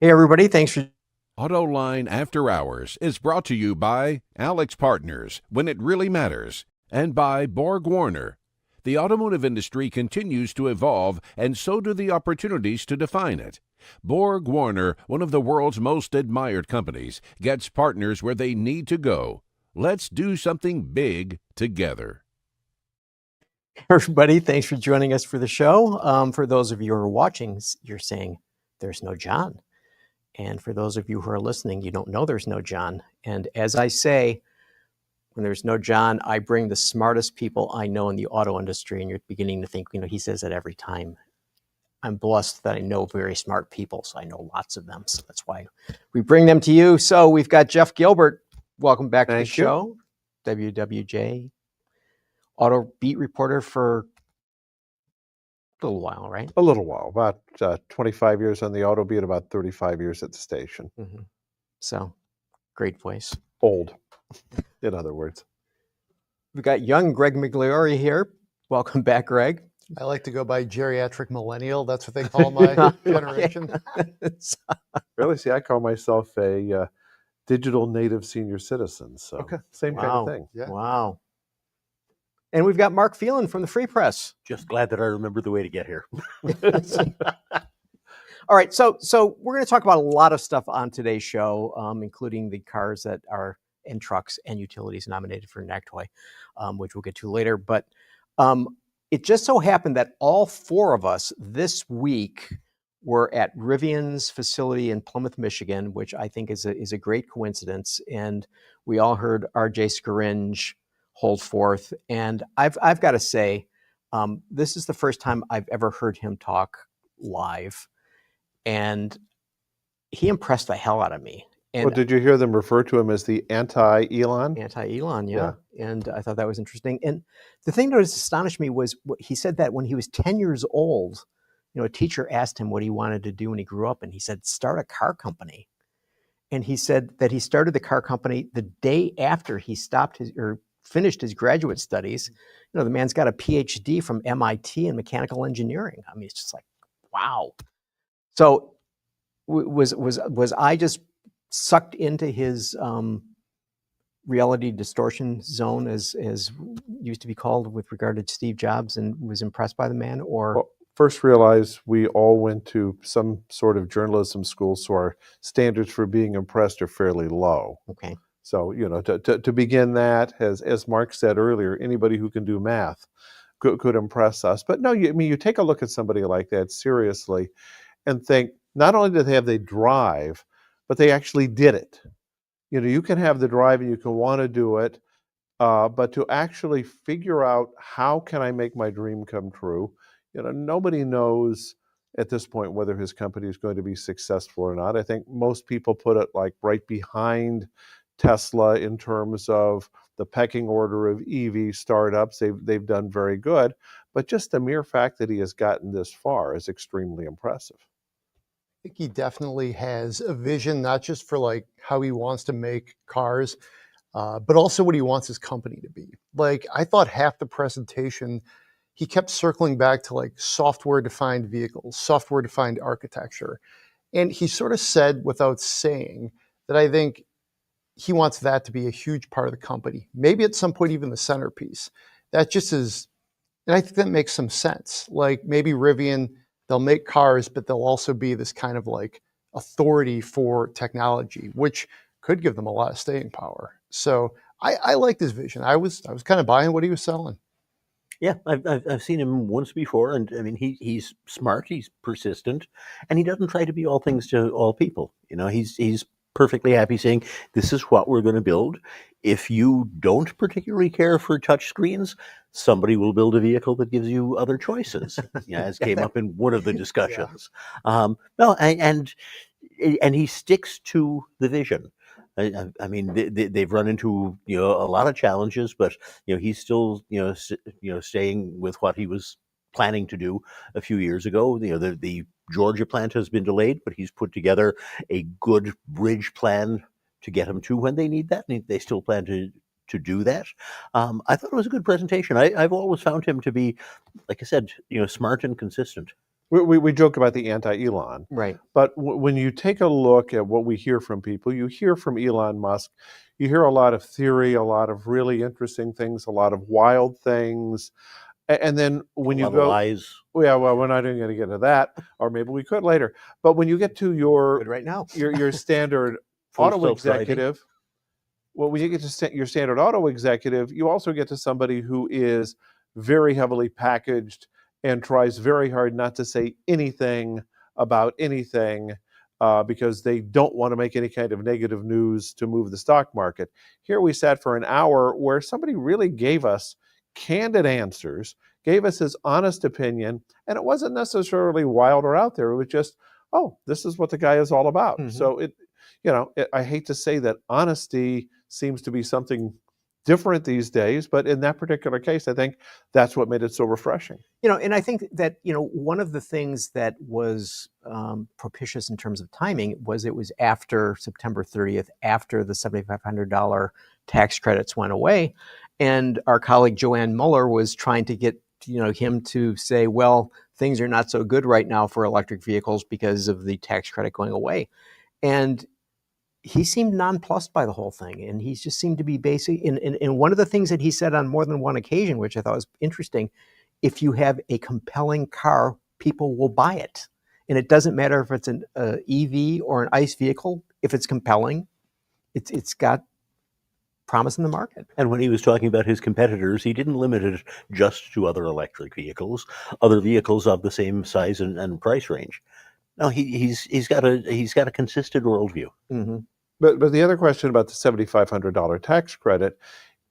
Hey, everybody. Thanks for. AutoLine After Hours is brought to you by Alex Partners, when it really matters, and by Borg Warner. The automotive industry continues to evolve, and so do the opportunities to define it. Borg Warner, one of the world's most admired companies, gets partners where they need to go. Let's do something big together. Everybody, thanks for joining us for the show. For those of you who are watching, you're saying there's no John. And for those of you who are listening, you don't know there's no John. And as I say, when there's no John, I bring the smartest people I know in the auto industry. And you're beginning to think, he says that every time. I'm blessed that I know very smart people, so I know lots of them. So that's why we bring them to you. So we've got Jeff Gilbert. Welcome back to the show. WWJ auto beat reporter for a little while, right? A little while, about 25 years on the auto beat, about 35 years at the station. Mm-hmm. So, great voice. Old, in other words. We've got young Greg Migliore here. Welcome back, Greg. I like to go by geriatric millennial. That's what they call my generation. Really? See, I call myself a digital native senior citizen. So, okay. Same kind of thing. Yeah. Wow. And we've got Mark Phelan from the Free Press. Just glad that I remembered the way to get here. All right, so we're going to talk about a lot of stuff on today's show, including the cars that are and trucks and utilities nominated for NACTOY, which we'll get to later. But it just so happened that all four of us this week were at Rivian's facility in Plymouth, Michigan, which I think is a great coincidence. And we all heard RJ Scaringe hold forth. And I've got to say, this is the first time I've ever heard him talk live. And he impressed the hell out of me. And well, did you hear them refer to him as the anti-Elon? Anti-Elon, yeah. And I thought that was interesting. And the thing that astonished me was he said that when he was 10 years old, a teacher asked him what he wanted to do when he grew up. And he said, start a car company. And he said that he started the car company the day after he finished his graduate studies. The man's got a PhD from MIT in mechanical engineering. I mean, it's just like, wow. So was I just sucked into his reality distortion zone, as used to be called, with regard to Steve Jobs, and was impressed by the man? Or well, first realize we all went to some sort of journalism school, so our standards for being impressed are fairly low. Okay. So, to begin that, as Mark said earlier, anybody who can do math could impress us. But no, you take a look at somebody like that seriously and think, not only did they have the drive, but they actually did it. You can have the drive and you can want to do it, but to actually figure out how can I make my dream come true, nobody knows at this point whether his company is going to be successful or not. I think most people put it like right behind Tesla in terms of the pecking order of EV startups. They've done very good, but just the mere fact that he has gotten this far is extremely impressive. I think he definitely has a vision, not just for like how he wants to make cars, but also what he wants his company to be. Like, I thought half the presentation, he kept circling back to like software-defined vehicles, software-defined architecture. And he sort of said, without saying, that I think he wants that to be a huge part of the company. Maybe at some point even the centerpiece. That just is, and I think that makes some sense. Like, maybe Rivian, they'll make cars, but they'll also be this kind of like authority for technology, which could give them a lot of staying power. So I liked his vision. I was kind of buying what he was selling. Yeah, I've seen him once before, and I mean he's smart, he's persistent, and he doesn't try to be all things to all people. He's perfectly happy saying, this is what we're going to build. If you don't particularly care for touch screens, somebody will build a vehicle that gives you other choices, as came up in one of the discussions. Yeah. And he sticks to the vision. I mean, they've run into a lot of challenges, but he's still staying with what he was planning to do a few years ago. The Georgia plant has been delayed, but he's put together a good bridge plan to get them to when they need that, and they still plan to do that. I thought it was a good presentation. I've always found him to be, like I said, smart and consistent. We joke about the anti-Elon, Right. but when you take a look at what we hear from people, you hear from Elon Musk, you hear a lot of theory, a lot of really interesting things, a lot of wild things, and then when A you lot of go, lies. yeah, well, we're not even going to get into that, or maybe we could later. But when you get to Good right now. your standard Full auto self-driving. executive, well, when you get to your standard auto executive, you also get to somebody who is very heavily packaged and tries very hard not to say anything about anything because they don't want to make any kind of negative news to move the stock market. Here we sat for an hour where somebody really gave us candid answers, gave us his honest opinion, and it wasn't necessarily wild or out there. It was just, oh, this is what the guy is all about. Mhm. So I hate to say that honesty seems to be something different these days, but in that particular case, I think that's what made it so refreshing. And I think that, one of the things that was propitious in terms of timing was it was after September 30th, after the $7,500 tax credits went away. And our colleague Joanne Muller was trying to get, him to say, well, things are not so good right now for electric vehicles because of the tax credit going away. And he seemed nonplussed by the whole thing. And he just seemed to be basic. And one of the things that he said on more than one occasion, which I thought was interesting, if you have a compelling car, people will buy it. And it doesn't matter if it's an EV or an ICE vehicle. If it's compelling, it's got promise in the market. And when he was talking about his competitors, he didn't limit it just to other electric vehicles, other vehicles of the same size and price range. No, he's got a consistent worldview. Mm-hmm. But the other question about the $7,500 tax credit,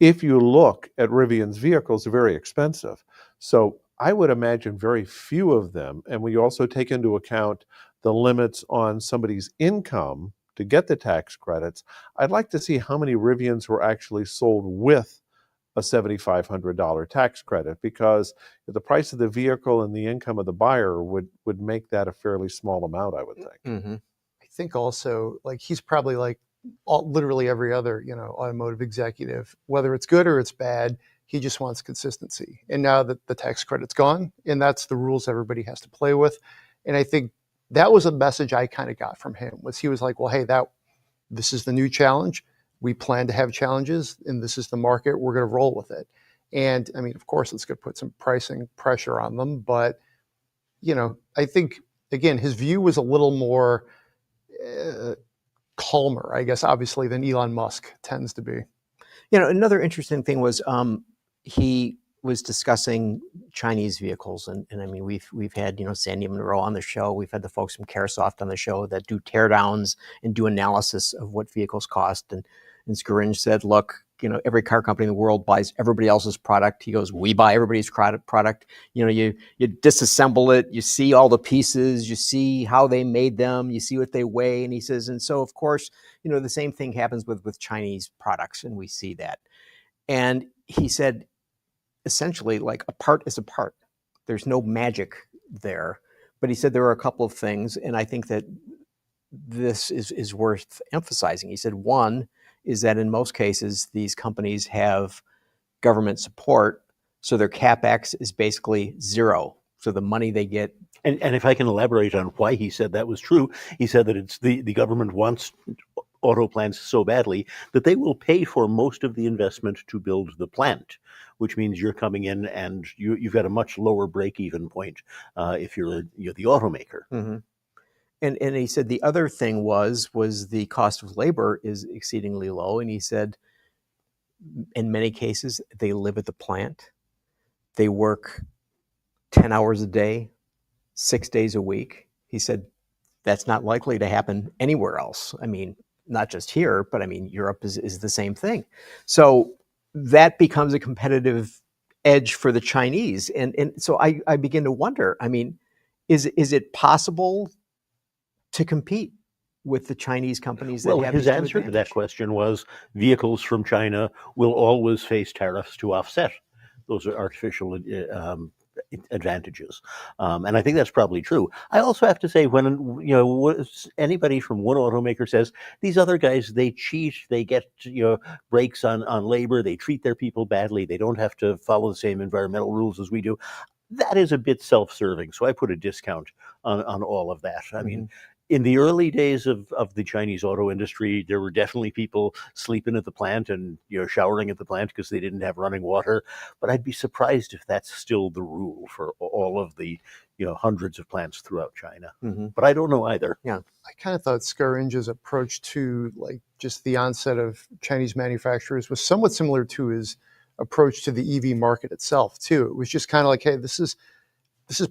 if you look at Rivian's vehicles, they're very expensive. So I would imagine very few of them, and when you also take into account the limits on somebody's income to get the tax credits, I'd like to see how many Rivians were actually sold with a $7,500 tax credit, because the price of the vehicle and the income of the buyer would make that a fairly small amount, I would think. Mm-hmm. I think also, like, he's probably like literally every other, automotive executive, whether it's good or it's bad, he just wants consistency. And now that the tax credit's gone, and that's the rules everybody has to play with. And I think that was a message I kind of got from him, was he was like, well, hey, this is the new challenge. We plan to have challenges, and this is the market. We're going to roll with it. And I mean, of course, it's going to put some pricing pressure on them. But, I think, again, his view was a little more calmer, I guess, obviously, than Elon Musk tends to be. Another interesting thing was he was discussing Chinese vehicles, and I mean we've had Sandy Monroe on the show, we've had the folks from Caresoft on the show that do teardowns and do analysis of what vehicles cost, and Scaringe said, look, every car company in the world buys everybody else's product. He goes, we buy everybody's product. You disassemble it, you see all the pieces, you see how they made them, you see what they weigh, and he says, and so of course the same thing happens with Chinese products, and we see that. And he said, essentially, like, a part is a part. There's no magic there. But he said there are a couple of things, and I think that this is worth emphasizing. He said one is that in most cases, these companies have government support, so their CapEx is basically zero. So the money they get. And if I can elaborate on why he said that was true, he said that it's the government wants auto plants so badly that they will pay for most of the investment to build the plant, which means you're coming in and you've got a much lower break-even point if you're the automaker. Mm-hmm. And he said the other thing was the cost of labor is exceedingly low. And he said, in many cases, they live at the plant. They work 10 hours a day, 6 days a week. He said, that's not likely to happen anywhere else. I mean, not just here, but I mean, Europe is the same thing. So that becomes a competitive edge for the Chinese. And so I begin to wonder, I mean, is it possible to compete with the Chinese companies that have his answer to that question was vehicles from China will always face tariffs to offset. Those are artificial advantages. And I think that's probably true. I also have to say, when anybody from one automaker says these other guys, they cheat, they get breaks on labor, they treat their people badly, they don't have to follow the same environmental rules as we do, that is a bit self-serving. So I put a discount on all of that. I mean, in the early days of the Chinese auto industry, there were definitely people sleeping at the plant and showering at the plant because they didn't have running water. But I'd be surprised if that's still the rule for all of the hundreds of plants throughout China. But I don't know either. Yeah, I kind of thought Scaringe's approach to like just the onset of Chinese manufacturers was somewhat similar to his approach to the EV market itself too. It was just kind of like, hey, this is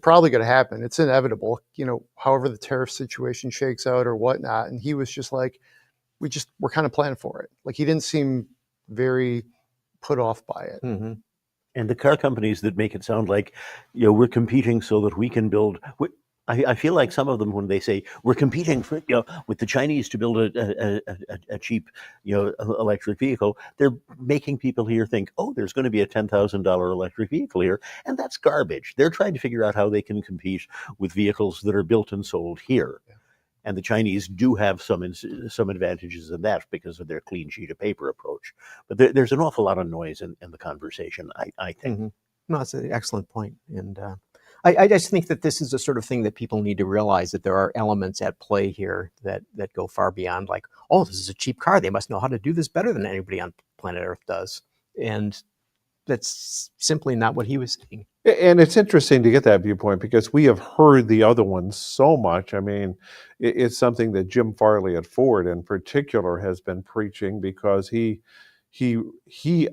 probably going to happen. It's inevitable, however the tariff situation shakes out or whatnot. And he was just like, we're kind of planning for it. Like he didn't seem very put off by it. And the car companies that make it sound like, we're competing so that we can build. I feel like some of them, when they say we're competing for, with the Chinese to build a cheap, electric vehicle, they're making people here think, oh, there's going to be a $10,000 electric vehicle here, and that's garbage. They're trying to figure out how they can compete with vehicles that are built and sold here. Yeah. And the Chinese do have some advantages in that because of their clean sheet of paper approach. But there's an awful lot of noise in the conversation, I think. No, that's an excellent point. And I just think that this is the sort of thing that people need to realize, that there are elements at play here that go far beyond like, oh, this is a cheap car. They must know how to do this better than anybody on planet Earth does. And that's simply not what he was saying. And it's interesting to get that viewpoint because we have heard the other ones so much. I mean, it's something that Jim Farley at Ford in particular has been preaching, because he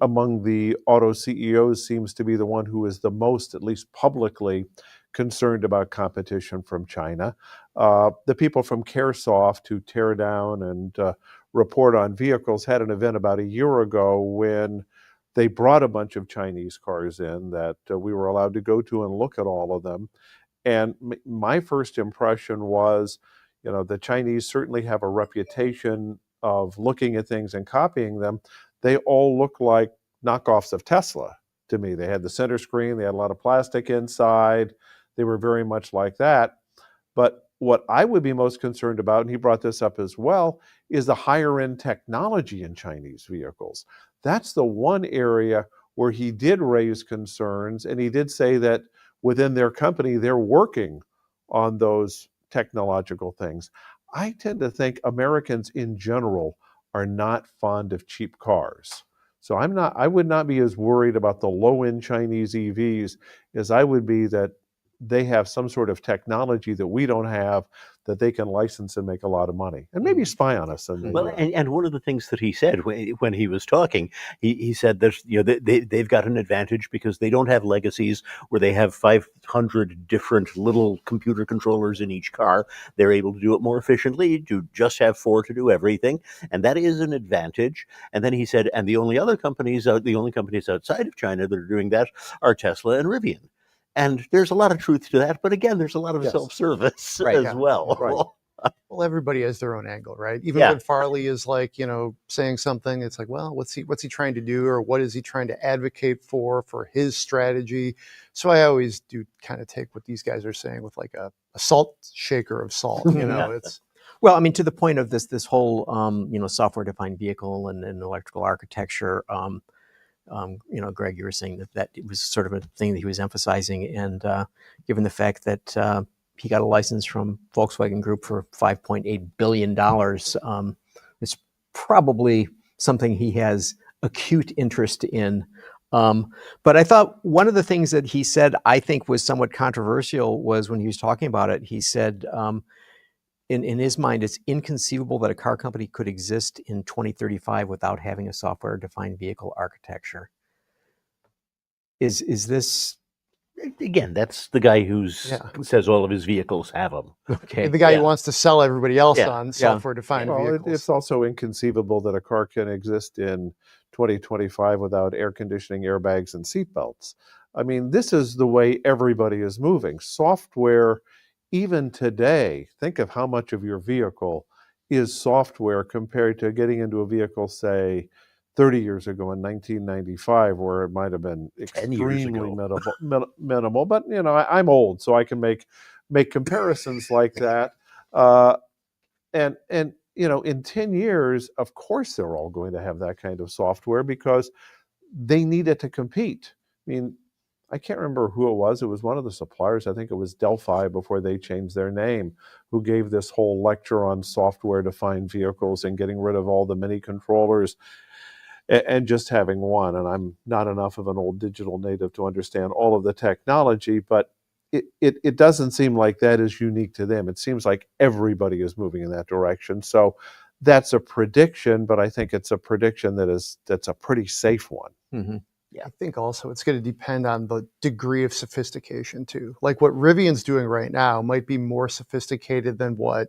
among the auto CEOs seems to be the one who is the most, at least publicly, concerned about competition from China. The people from CareSoft who tear down and report on vehicles had an event about a year ago when they brought a bunch of Chinese cars in that we were allowed to go to and look at all of them. And my first impression was, the Chinese certainly have a reputation of looking at things and copying them. They all look like knockoffs of Tesla to me. They had the center screen, they had a lot of plastic inside. They were very much like that. But what I would be most concerned about, and he brought this up as well, is the higher end technology in Chinese vehicles. That's the one area where he did raise concerns, and he did say that within their company, they're working on those technological things. I tend to think Americans in general are not fond of cheap cars. So I would not be as worried about the low-end Chinese EVs as I would be that they have some sort of technology that we don't have that they can license and make a lot of money and maybe spy on us. Well, and one of the things that he said when he was talking, he said that they've got an advantage because they don't have legacies where they have 500 different little computer controllers in each car. They're able to do it more efficiently, to just have 4 to do everything, and that is an advantage. And then he said, and the only companies outside of China that are doing that are Tesla and Rivian. And there's a lot of truth to that, but again, there's a lot of self-service as well. Right. Well, everybody has their own angle, right? Even when Farley is like, saying something, it's like, well, what's he trying to do, or what is he trying to advocate for his strategy? So I always do kind of take what these guys are saying with like a salt shaker of salt. It's well, I mean, to the point of this whole software-defined vehicle and electrical architecture. Greg, you were saying that it was sort of a thing that he was emphasizing, and given the fact that he got a license from Volkswagen Group for $5.8 billion, it's probably something he has acute interest in. But I thought one of the things that he said, I think, was somewhat controversial was when he was talking about it. He said, in his mind, it's inconceivable that a car company could exist in 2035 without having a software-defined vehicle architecture. Is this... Again, that's the guy who says all of his vehicles have them. Okay. The guy who wants to sell everybody else on software-defined vehicles. It's also inconceivable that a car can exist in 2025 without air conditioning, airbags, and seatbelts. I mean, this is the way everybody is moving. Software, even today, think of how much of your vehicle is software compared to getting into a vehicle, say, 30 years ago in 1995, where it might have been extremely minimal. But, I'm old, so I can make comparisons like that. And in 10 years, of course, they're all going to have that kind of software because they need it to compete. I mean, I can't remember who it was. It was one of the suppliers. I think it was Delphi before they changed their name, who gave this whole lecture on software-defined vehicles and getting rid of all the mini controllers and just having one. And I'm not enough of an old digital native to understand all of the technology, but it doesn't seem like that is unique to them. It seems like everybody is moving in that direction. So that's a prediction, but I think it's a prediction that's a pretty safe one. Mm-hmm. Yeah. I think also it's going to depend on the degree of sophistication too. Like what Rivian's doing right now might be more sophisticated than what,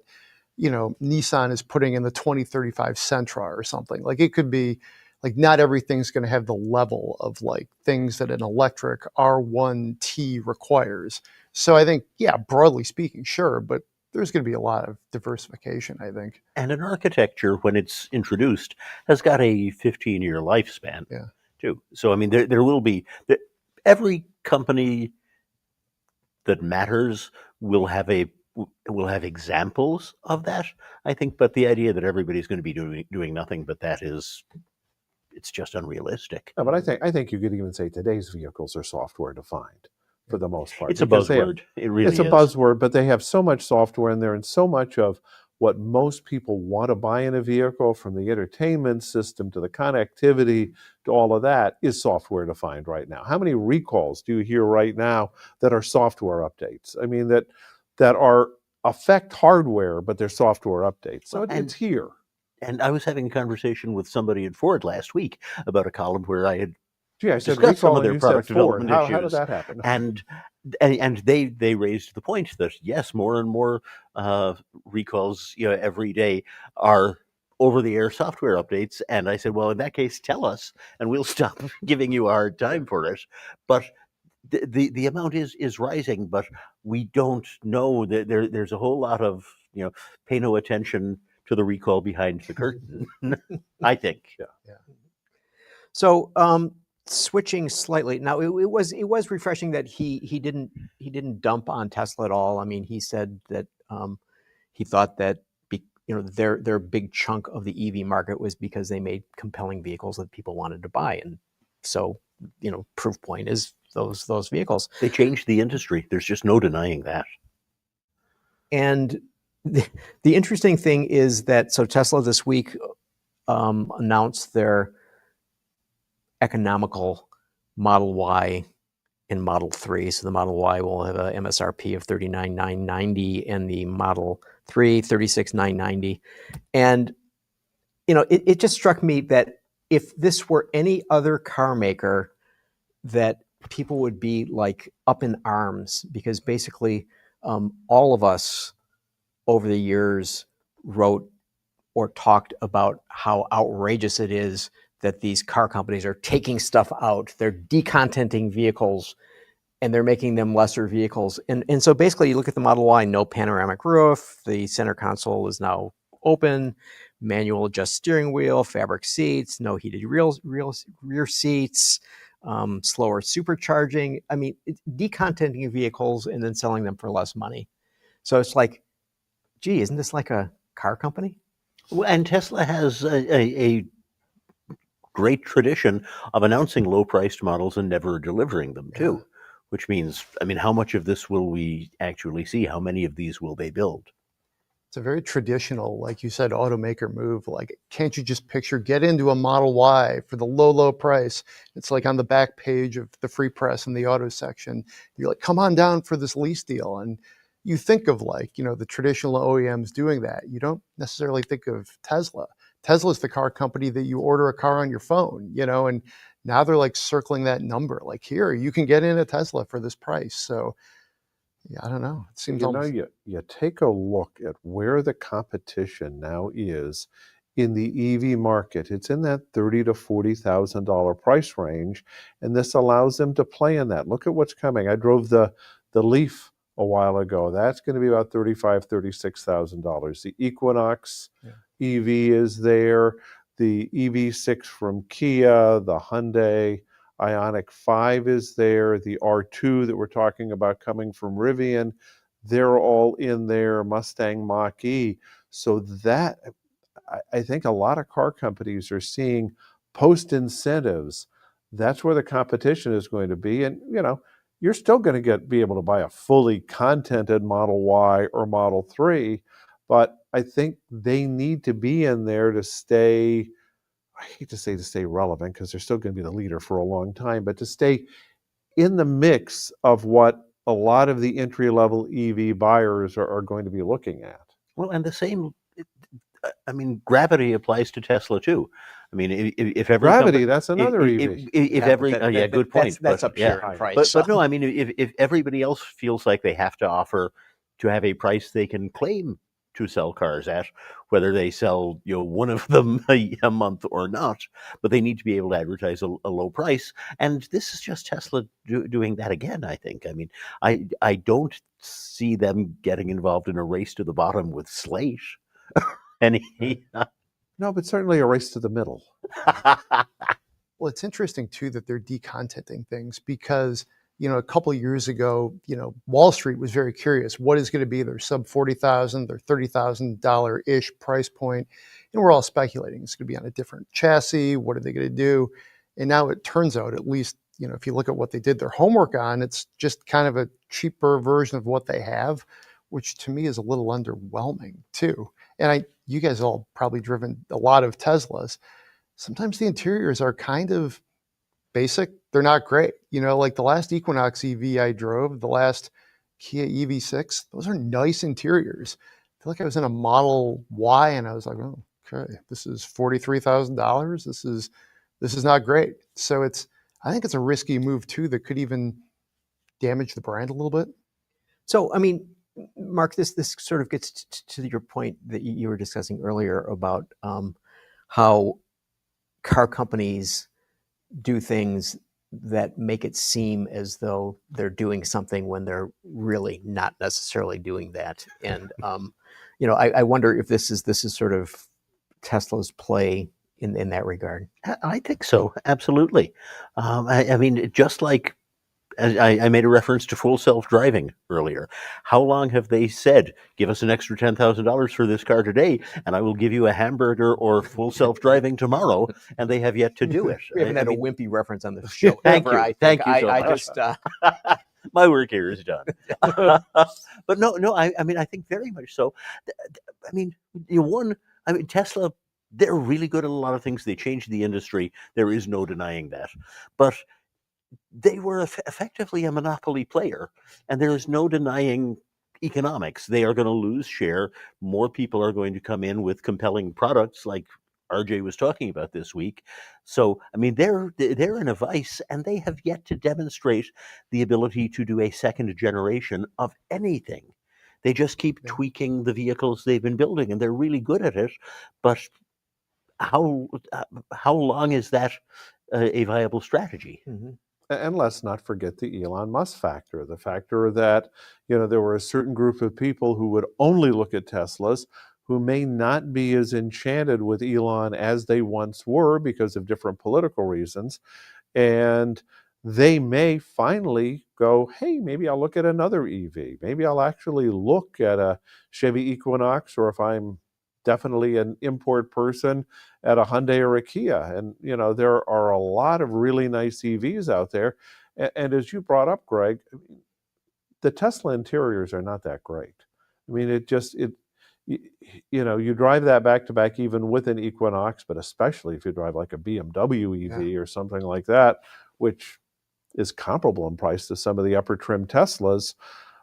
Nissan is putting in the 2035 Sentra or something. Like it could be like not everything's going to have the level of like things that an electric R1T requires. So I think, yeah, broadly speaking, sure, but there's going to be a lot of diversification, I think. And an architecture, when it's introduced, has got a 15-year lifespan. Yeah. Too. So I mean, there will be every company that matters will have examples of that, I think. But the idea that everybody's going to be doing nothing but that it's just unrealistic. No, but I think you could even say today's vehicles are software defined for the most part. It's a buzzword. It really is. It's a buzzword, but they have so much software in there and so much of what most people want to buy in a vehicle, from the entertainment system to the connectivity to all of that, is software defined right now. How many recalls do you hear right now that are software updates? I mean, that affect hardware, but they're software updates. So it's here. And I was having a conversation with somebody at Ford last week about a column where I had I said discussed some of their you product said Ford. development issues. How did that happen? And they raised the point that yes, more and more recalls every day are over-the-air software updates. And I said, well, in that case, tell us, and we'll stop giving you a hard time for it. But the amount is rising, but we don't know that there's a whole lot of pay no attention to the recall behind the curtain. I think. Yeah. So switching slightly now, it was refreshing that he didn't dump on Tesla at all. I mean, he said that he thought that their big chunk of the EV market was because they made compelling vehicles that people wanted to buy, and so proof point is those vehicles. They changed the industry. There's just no denying that. And the interesting thing is that Tesla this week announced their economical Model Y and Model 3. So the Model Y will have a MSRP of $39,990 and the Model 3, $36,990. And, it just struck me that if this were any other car maker, that people would be like up in arms, because basically all of us over the years wrote or talked about how outrageous it is that these car companies are taking stuff out. They're decontenting vehicles and they're making them lesser vehicles. And so basically you look at the Model Y, no panoramic roof, the center console is now open, manual adjust steering wheel, fabric seats, no heated rear seats, slower supercharging. I mean, decontenting vehicles and then selling them for less money. So it's like, gee, isn't this like a car company? Well, and Tesla has a great tradition of announcing low-priced models and never delivering them too, which means, I mean, how much of this will we actually see? How many of these will they build? It's a very traditional, like you said, automaker move. Like, can't you just get into a Model Y for the low price? It's like on the back page of the Free Press in the auto section. You're like, come on down for this lease deal. And you think of the traditional OEMs doing that. You don't necessarily think of Tesla. Tesla's the car company that you order a car on your phone, and now they're like circling that number. Like, here, you can get in a Tesla for this price. So, yeah, I don't know. It seems you take a look at where the competition now is in the EV market. It's in that $30,000 to $40,000 price range, and this allows them to play in that. Look at what's coming. I drove the Leaf a while ago. That's going to be about $35,000, $36,000. The Equinox EV is there. The EV6 from Kia, the Hyundai Ioniq 5 is there. The R2 that we're talking about coming from Rivian, they're all in there. Mustang Mach-E. So that, I think a lot of car companies are seeing post incentives. That's where the competition is going to be. And, you're still going to be able to buy a fully contented Model Y or Model 3, but I think they need to be in there to stay, I hate to say to stay relevant because they're still going to be the leader for a long time, but to stay in the mix of what a lot of the entry-level EV buyers are going to be looking at. Well, and the same, I mean, gravity applies to Tesla too. I mean, if every Gravity, company, that's another EV. if every, good point. That's but, up here in price. but no, I mean, if everybody else feels like they have to offer to have a price they can claim to sell cars at, whether they sell one of them a month or not, but they need to be able to advertise a low price. And this is just Tesla doing that again, I think. I mean, I don't see them getting involved in a race to the bottom with Slate. No, but certainly a race to the middle. Well, it's interesting too that they're decontenting things because, a couple of years ago, Wall Street was very curious. What is going to be their sub $40,000, their $30,000-ish price point? And we're all speculating it's going to be on a different chassis. What are they going to do? And now it turns out, at least, if you look at what they did their homework on, it's just kind of a cheaper version of what they have, which to me is a little underwhelming too. And you guys all probably driven a lot of Teslas. Sometimes the interiors are kind of basic. They're not great. Like the last Equinox EV I drove, the last Kia EV6, those are nice interiors. I feel like I was in a Model Y and I was like, oh, okay, this is $43,000. This is not great. So I think it's a risky move too that could even damage the brand a little bit. So, I mean, Mark, this sort of gets to your point that you were discussing earlier about how car companies do things that make it seem as though they're doing something when they're really not necessarily doing that. And I wonder if this is sort of Tesla's play in that regard. I think so, absolutely. I mean, just like I made a reference to full self-driving earlier. How long have they said, give us an extra $10,000 for this car today, and I will give you a hamburger or full self-driving tomorrow, and they have yet to do it. We haven't had a wimpy reference on the show. Thank you. Thank you so I much. just, my work here is done. But no, I mean, I think very much so. I mean, Tesla, they're really good at a lot of things. They changed the industry. There is no denying that. But they were effectively a monopoly player, and there is no denying economics. They are going to lose share. More people are going to come in with compelling products like RJ was talking about this week. So, I mean, they're in a vice, and they have yet to demonstrate the ability to do a second generation of anything. They just keep tweaking the vehicles they've been building, and they're really good at it. But how long is that a viable strategy? Mm-hmm. And let's not forget the Elon Musk factor, the factor that, there were a certain group of people who would only look at Teslas who may not be as enchanted with Elon as they once were because of different political reasons. And they may finally go, hey, maybe I'll look at another EV. Maybe I'll actually look at a Chevy Equinox, or if I'm definitely an import person, at a Hyundai or a Kia. And, there are a lot of really nice EVs out there. And as you brought up, Greg, the Tesla interiors are not that great. I mean, you drive that back to back even with an Equinox, but especially if you drive like a BMW EV or something like that, which is comparable in price to some of the upper trim Teslas.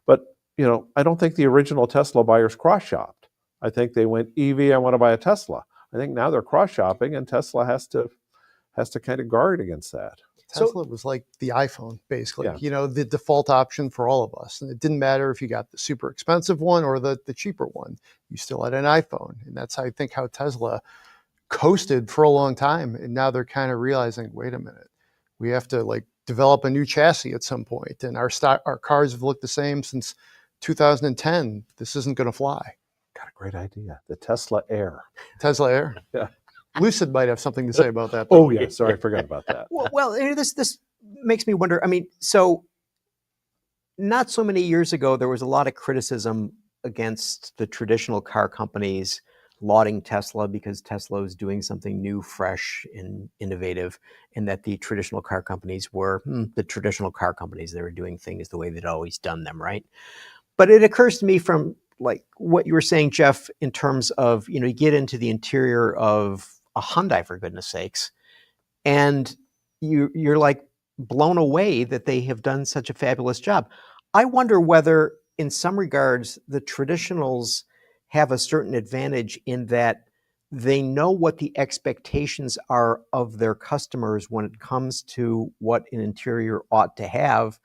But, I don't think the original Tesla buyers cross-shopped. I think they went, EV, I want to buy a Tesla. I think now they're cross-shopping, and Tesla has to kind of guard against that. Tesla was like the iPhone, basically, the default option for all of us. And it didn't matter if you got the super expensive one or the cheaper one, you still had an iPhone. And that's, I think, how Tesla coasted for a long time. And now they're kind of realizing, wait a minute, we have to develop a new chassis at some point. And our cars have looked the same since 2010. This isn't going to fly. Got a great idea. The Tesla Air. Tesla Air? Yeah. Lucid might have something to say about that. Oh, yeah. Sorry, I forgot about that. Well, this makes me wonder. I mean, so not so many years ago, there was a lot of criticism against the traditional car companies lauding Tesla because Tesla was doing something new, fresh, and innovative, and that the traditional car companies were the traditional car companies. They were doing things the way they'd always done them, right? But it occurs to me from like what you were saying, Jeff, in terms of, you get into the interior of a Hyundai, for goodness sakes, and you're like blown away that they have done such a fabulous job. I wonder whether, in some regards, the traditionals have a certain advantage in that they know what the expectations are of their customers when it comes to what an interior ought to have.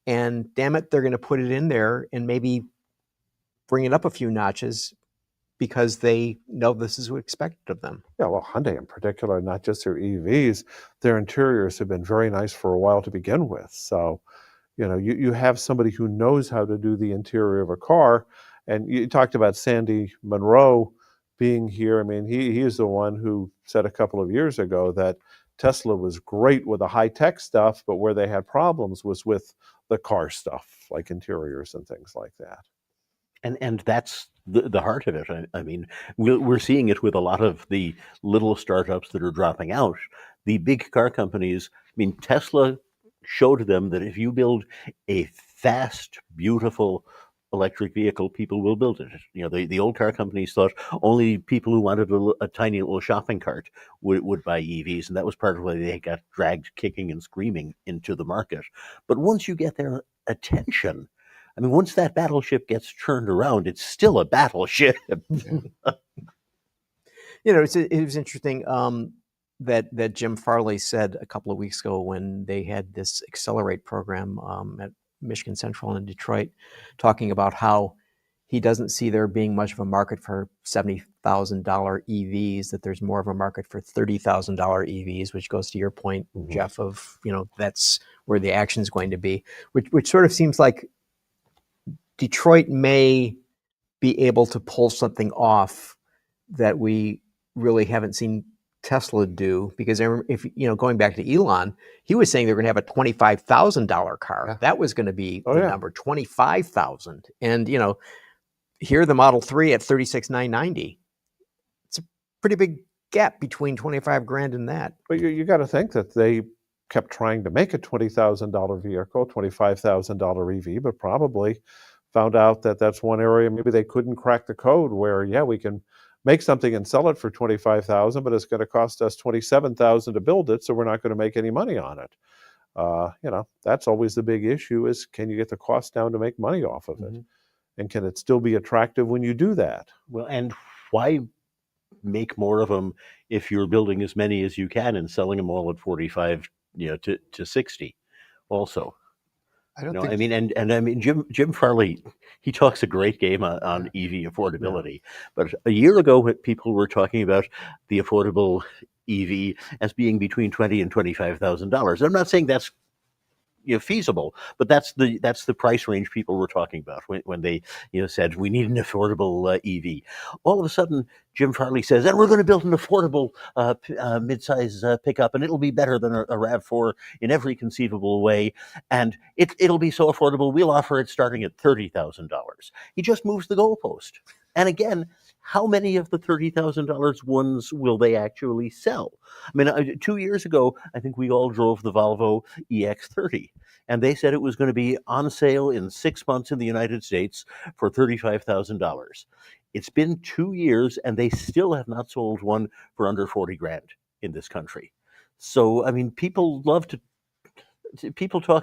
And damn it, they're going to put it in there and maybe bring it up a few notches because they know this is what's expected of them. Yeah, well, Hyundai in particular, not just their EVs, their interiors have been very nice for a while to begin with. So, you have somebody who knows how to do the interior of a car. And you talked about Sandy Monroe being here. I mean, he is the one who said a couple of years ago that Tesla was great with the high-tech stuff, but where they had problems was with the car stuff, like interiors and things like that. And that's the heart of it. I mean, we're seeing it with a lot of the little startups that are dropping out. The big car companies, I mean, Tesla showed them that if you build a fast, beautiful electric vehicle, people will build it. The old car companies thought only people who wanted a tiny little shopping cart would buy EVs, and that was part of why they got dragged kicking and screaming into the market. But once you get their attention, I mean, once that battleship gets turned around, it's still a battleship. It was interesting that Jim Farley said a couple of weeks ago when they had this Accelerate program at Michigan Central in Detroit, talking about how he doesn't see there being much of a market for $70,000 EVs, that there's more of a market for $30,000 EVs, which goes to your point, Jeff, of, that's where the action is going to be, which sort of seems like Detroit may be able to pull something off that we really haven't seen Tesla do, because if going back to Elon, he was saying they're going to have a $25,000 car. Yeah. That was going to be the number, 25,000. And here the Model 3 at 36,990. It's a pretty big gap between 25 grand and that. But you got to think that they kept trying to make a $20,000 vehicle, $25,000 EV, but probably found out that that's one area maybe they couldn't crack the code where, we can make something and sell it for $25,000, but it's going to cost us $27,000 to build it, so we're not going to make any money on it. That's always the big issue, is can you get the cost down to make money off of it? And can it still be attractive when you do that? Well, and why make more of them if you're building as many as you can and selling them all at 45, to 60 also? I mean, Jim Farley, he talks a great game on EV affordability. But a year ago, people were talking about the affordable EV as being between $20,000 and $25,000. I'm not saying that's feasible, but that's the price range people were talking about when they said we need an affordable EV. All of a sudden, Jim Farley says, and we're going to build an affordable midsize pickup, and it'll be better than a RAV4 in every conceivable way, and it'll be so affordable we'll offer it starting at $30,000. He just moves the goalpost, and again, how many of the $30,000 ones will they actually sell? I mean, 2 years ago, I think we all drove the Volvo EX30, and they said it was going to be on sale in 6 months in the United States for $35,000. It's been 2 years, and they still have not sold one for under 40 grand in this country. So, I mean, people talk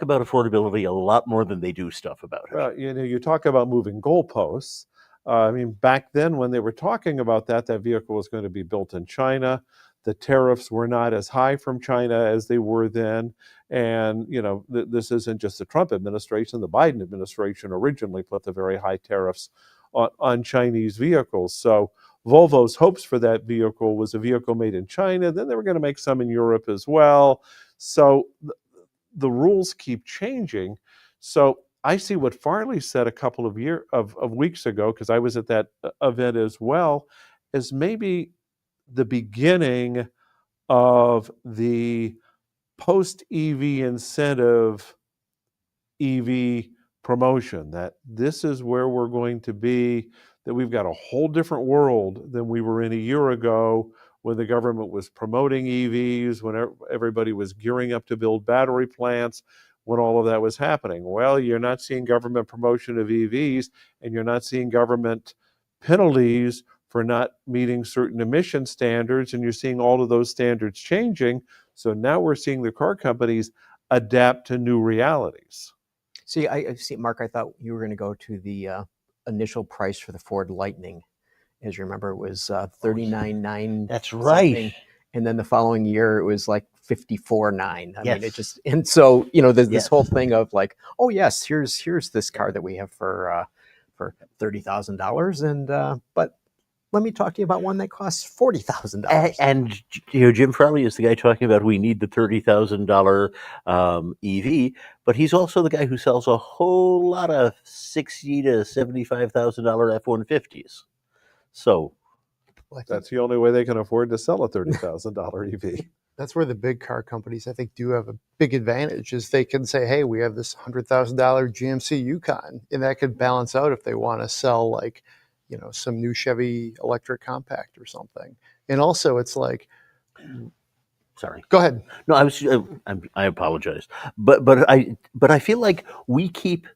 about affordability a lot more than they do stuff about it. Well, you talk about moving goalposts. I mean, back then when they were talking about that vehicle was going to be built in China. The tariffs were not as high from China as they were then. And, this isn't just the Trump administration. The Biden administration originally put the very high tariffs on Chinese vehicles. So Volvo's hopes for that vehicle was a vehicle made in China. Then they were going to make some in Europe as well. So the rules keep changing. So I see what Farley said a couple of weeks ago, because I was at that event as well, as maybe the beginning of the post-EV incentive EV promotion, that this is where we're going to be. that we've got a whole different world than we were in a year ago when the government was promoting EVs, when everybody was gearing up to build battery plants, when all of that was happening. Well, you're not seeing government promotion of EVs, and you're not seeing government penalties for not meeting certain emission standards, and you're seeing all of those standards changing. So now we're seeing the car companies adapt to new realities. See, I see, Mark, I thought you were going to go to the initial price for the Ford Lightning. As you remember, it was $39,900. That's right. Something. And then the following year, it was like $54,900. I mean, it Yes. just, and so, you know, there's this Yes. whole thing of like, oh yes, here's this car that we have for $30,000, and but let me talk to you about one that costs $40,000. And you know, Jim Farley is the guy talking about we need the $30,000 EV, but he's also the guy who sells a whole lot of $60,000 to $75,000 F-150s. So That's the only way they can afford to sell a $30,000 EV. That's where the big car companies, I think, do have a big advantage, is they can say, hey, we have this $100,000 GMC Yukon, and that could balance out if they want to sell, like, you know, some new Chevy electric compact or something. And also it's like, sorry. go ahead. No, I apologize, but I feel like we keep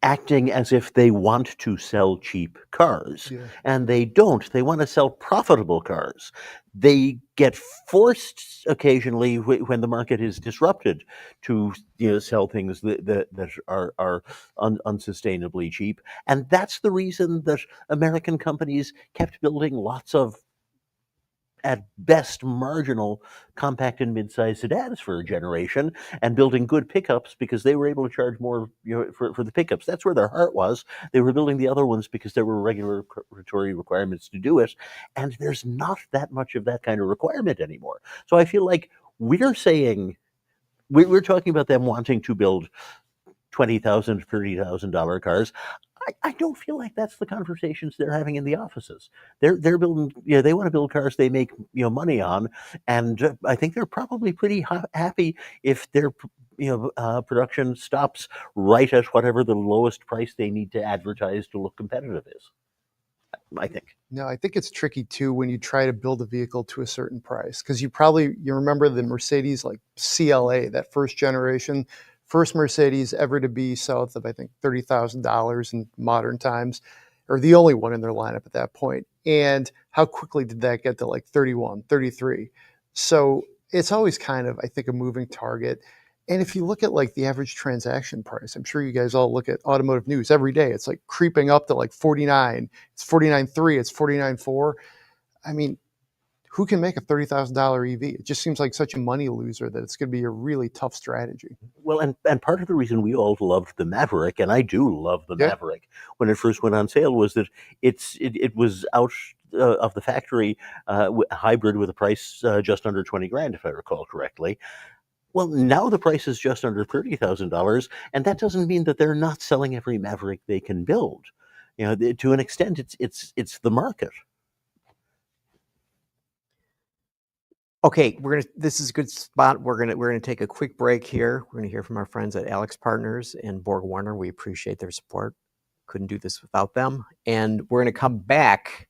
acting as if they want to sell cheap cars, Yeah. and they don't. They want to sell profitable cars. They get forced occasionally when the market is disrupted to, you know, sell things that are unsustainably cheap, and that's the reason that American companies kept building lots of, at best, marginal compact and mid-sized sedans for a generation, and building good pickups because they were able to charge more, you know, for the pickups. That's where their heart was. They were building the other ones because there were regulatory requirements to do it, and there's not that much of that kind of requirement anymore. So I feel like we're saying, we're talking about them wanting to build $20,000, $30,000 cars. I don't feel like that's the conversations they're having in the offices. They're building, you know, they want to build cars they make, you know, money on, and I think they're probably pretty happy if their, you know, production stops right at whatever the lowest price they need to advertise to look competitive is. I think. No, I think it's tricky too when you try to build a vehicle to a certain price, because you remember the Mercedes, like CLA, that first generation. First Mercedes ever to be south of, I think, $30,000 in modern times, or the only one in their lineup at that point. And how quickly did that get to like 31, 33? So it's always kind of, I think, a moving target. And if you look at like the average transaction price, I'm sure you guys all look at automotive news every day. It's like creeping up to like 49. It's 49.3. It's 49.4. I mean, who can make a $30,000 EV? It just seems like such a money loser that it's going to be a really tough strategy. Well, and part of the reason we all loved the Maverick, and I do love the Maverick, when it first went on sale, was that it was out of the factory, hybrid with a price just under $20,000, if I recall correctly. Well, now the price is just under $30,000, and that doesn't mean that they're not selling every Maverick they can build. You know, to an extent, it's the market. Okay, this is a good spot. We're gonna take a quick break here. We're gonna hear from our friends at Alex Partners and Borg Warner. We appreciate their support. Couldn't do this without them. And we're gonna come back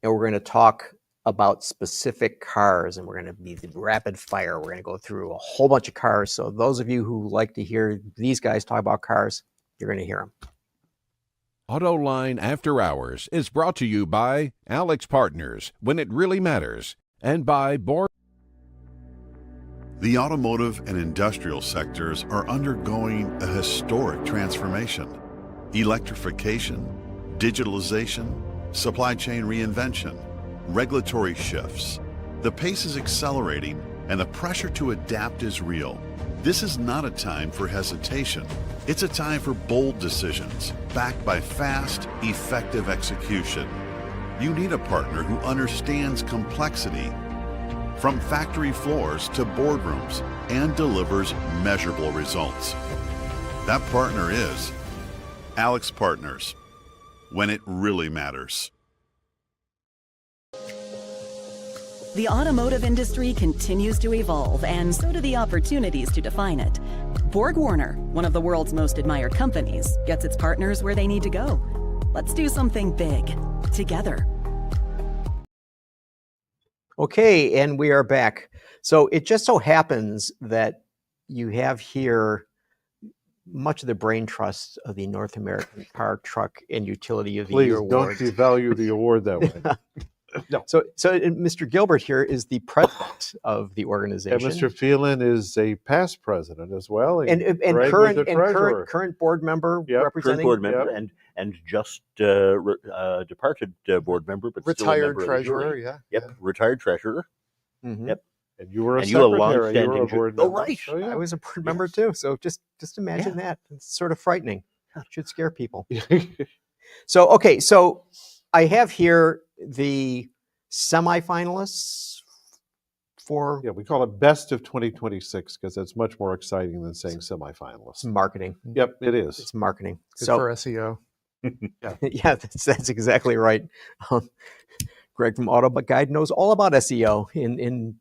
and we're gonna talk about specific cars, and we're gonna be rapid fire. We're gonna go through a whole bunch of cars. So those of you who like to hear these guys talk about cars, you're gonna hear them. AutoLine After Hours is brought to you by Alex Partners, when it really matters, and by Borg. The automotive and industrial sectors are undergoing a historic transformation. Electrification, digitalization, supply chain reinvention, regulatory shifts. The pace is accelerating and the pressure to adapt is real. This is not a time for hesitation. It's a time for bold decisions, backed by fast, effective execution. You need a partner who understands complexity, from factory floors to boardrooms, and delivers measurable results. That partner is Alex Partners, when it really matters. The automotive industry continues to evolve, and so do the opportunities to define it. Borg Warner, one of the world's most admired companies, gets its partners where they need to go. Let's do something big together. Okay, and we are back. So it just so happens that you have here much of the brain trust of the North American Car, Truck, and Utility of the Year Please don't award. devalue the award that way. No. So Mr. Gilbert here is the president of the organization. And Mr. Phelan is a past president as well. And Greg was the treasurer. current board member Yep. representing. Current board member and just departed board member, but still a Retired member of the treasurer, jury. yeah. Yep, yeah. retired treasurer. Mhm. Yep. And you were a And you a secretary. You were long-standing a board Oh, member. right. So, yeah. I was a board member too. So just imagine that. It's sort of frightening. It should scare people. So, okay. So I have here the semifinalists for Yeah, we call it best of 2026 because it's much more exciting than saying semifinalists. marketing. Yep, it is. It's marketing. Good So for SEO. yeah, that's exactly right. Greg from Auto Guide knows all about SEO in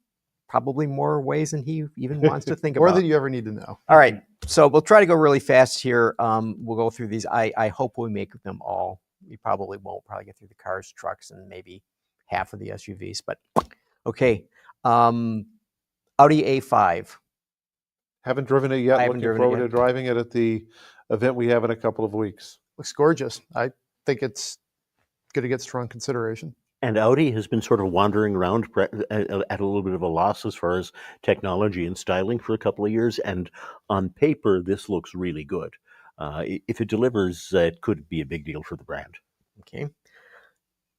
probably more ways than he even wants to think More about. than you ever need to know. All right, so we'll try to go really fast here. We'll go through these. I hope we make them all. We probably won't. Probably get through the cars, trucks, and maybe half of the SUVs. But okay, Audi A5. Haven't driven it yet. I haven't Looking driven it forward yet. to driving it at the event we have in a couple of weeks. Looks gorgeous. I think it's going to get strong consideration. And Audi has been sort of wandering around at a little bit of a loss as far as technology and styling for a couple of years. And on paper, this looks really good. If it delivers, it could be a big deal for the brand. Okay.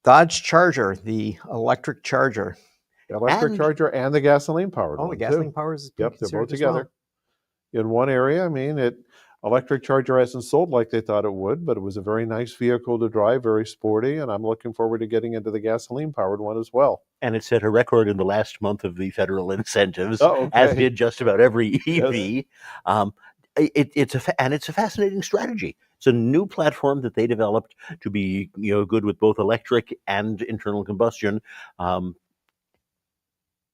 Dodge Charger, the electric Charger. The electric And- Charger and the gasoline powered Oh, one the gasoline too. powers. is Yep, they're considered both as well. together. In one area, I mean, electric Charger hasn't sold like they thought it would, but it was a very nice vehicle to drive, very sporty, and I'm looking forward to getting into the gasoline-powered one as well. And it set a record in the last month of the federal incentives, Oh, okay. as did just about every EV. Yes. It's a fascinating strategy. It's a new platform that they developed to be good with both electric and internal combustion.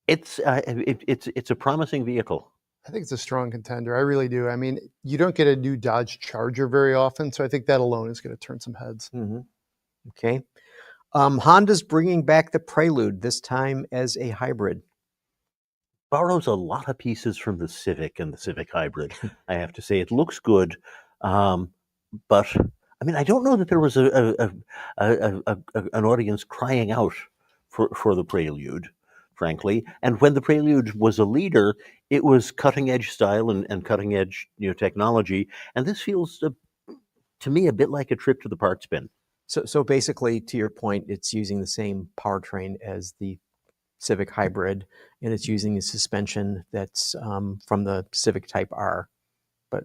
It's a promising vehicle. I think it's a strong contender. I really do. I mean, you don't get a new Dodge Charger very often, so I think that alone is going to turn some heads. Mhm. Okay. Honda's bringing back the Prelude, this time as a hybrid. Borrows a lot of pieces from the Civic and the Civic Hybrid. I have to say, it looks good, but I mean, I don't know that there was an audience crying out for the Prelude, frankly. And when the Prelude was a leader, it was cutting edge style and cutting edge technology. And this feels to me a bit like a trip to the parts bin. So basically, to your point, it's using the same powertrain as the Civic Hybrid, and it's using the suspension that's from the Civic Type R. But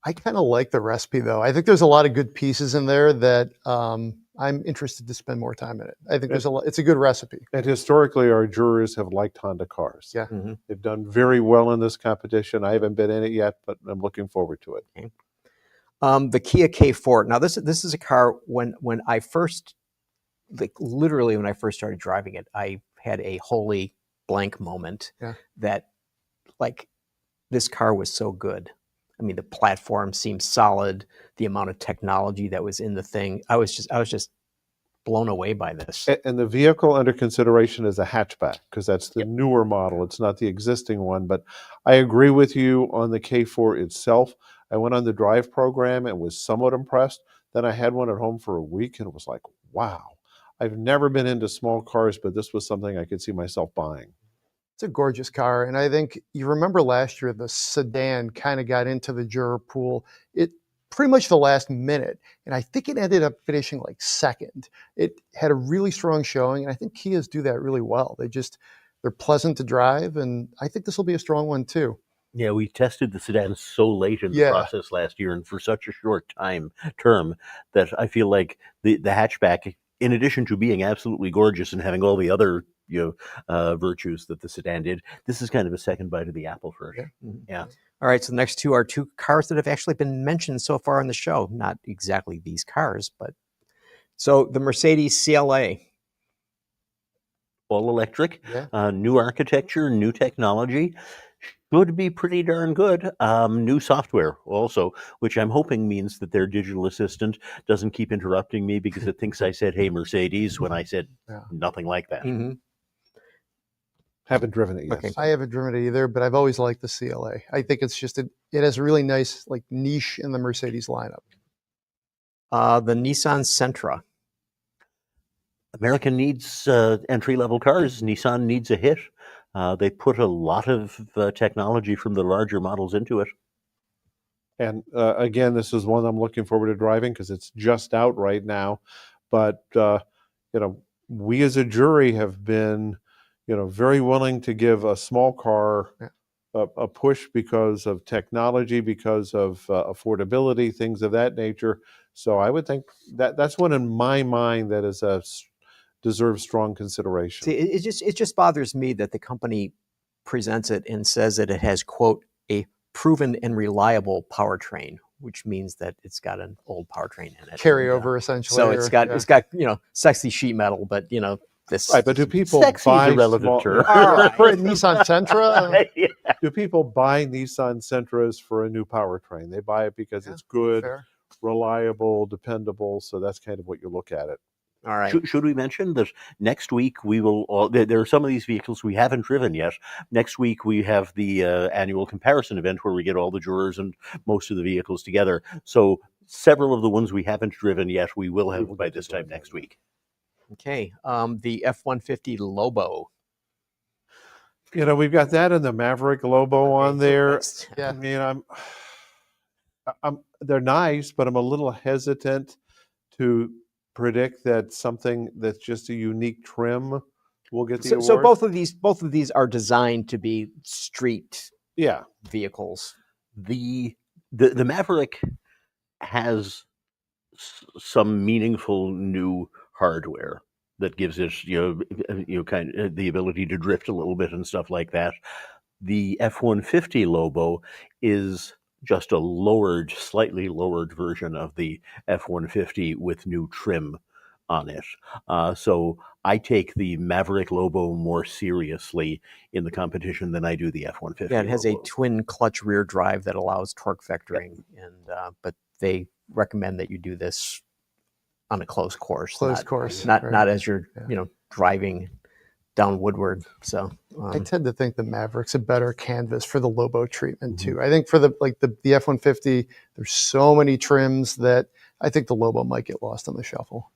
I kind of like the recipe, though. I think there's a lot of good pieces in there that I'm interested to spend more time in it. I think it's a good recipe. And historically, our jurors have liked Honda cars. Yeah. mm-hmm. They've done very well in this competition. I haven't been in it yet, but I'm looking forward to it. Okay. The Kia K4. Now, this is a car when I first, literally when I first started driving it, I had a holy blank moment that, like, this car was so good. I mean, the platform seemed solid. The amount of technology that was in the thing, I was just blown away by this. And the vehicle under consideration is a hatchback because that's the newer model. It's not the existing one. But I agree with you on the K4 itself. I went on the drive program and was somewhat impressed. Then I had one at home for a week and it was like, wow. I've never been into small cars, but this was something I could see myself buying. It's a gorgeous car. And I think you remember last year, the sedan kind of got into the juror pool. It pretty much the last minute. And I think it ended up finishing like second. It had a really strong showing. And I think Kias do that really well. They're pleasant to drive. And I think this will be a strong one too. Yeah, we tested the sedan so late in the process last year and for such a short term that I feel like the hatchback, in addition to being absolutely gorgeous and having all the other virtues that the sedan did, this is kind of a second bite of the apple for it. Yeah. All right, so the next two are two cars that have actually been mentioned so far on the show. Not exactly these cars, but so the Mercedes CLA. All electric, new architecture, new technology. Would be pretty darn good. New software also, which I'm hoping means that their digital assistant doesn't keep interrupting me because it thinks I said, "Hey, Mercedes," when I said nothing like that. Mm-hmm. Haven't driven it yet. Okay. I haven't driven it either, but I've always liked the CLA. I think it's just it has a really nice like niche in the Mercedes lineup. The Nissan Sentra. America needs entry-level cars. Nissan needs a hit. They put a lot of technology from the larger models into it. And again, this is one I'm looking forward to driving because it's just out right now. But we as a jury have been, very willing to give a small car a push because of technology, because of affordability, things of that nature. So I would think that's one in my mind that is deserves strong consideration. See, it just bothers me that the company presents it and says that it has, quote, a proven and reliable powertrain, which means that it's got an old powertrain in it. Carryover, essentially. So it's got sexy sheet metal, but this. Right, but do people Sexy buy is a relative term. For a Nissan Sentra, Do people buy Nissan Sentras for a new powertrain? They buy it because it's good, fair. reliable, dependable. So that's kind of what you look at it. All right. Should we mention that next week we will? There are some of these vehicles we haven't driven yet. Next week we have the annual comparison event where we get all the jurors and most of the vehicles together. So several of the ones we haven't driven yet we will have by this time next week. Okay. The F-150 Lobo. We've got that and the Maverick Lobo on there. Yeah. I mean, they're nice, but I'm a little hesitant to predict that something that's just a unique trim will get the award. So both of these are designed to be street vehicles. The Maverick has some meaningful new hardware that gives it kind of the ability to drift a little bit and stuff like that. The F-150 Lobo is just a slightly lowered version of the F-150 with new trim on it. So I take the Maverick Lobo more seriously in the competition than I do the F-150. Yeah, it has Lobo. a twin clutch rear drive that allows torque vectoring, but they recommend that you do this on a close course. Not as you're driving down Woodward. So I tend to think the Maverick's a better canvas for the Lobo treatment too. I think for the F-150, there's so many trims that I think the Lobo might get lost on the shuffle.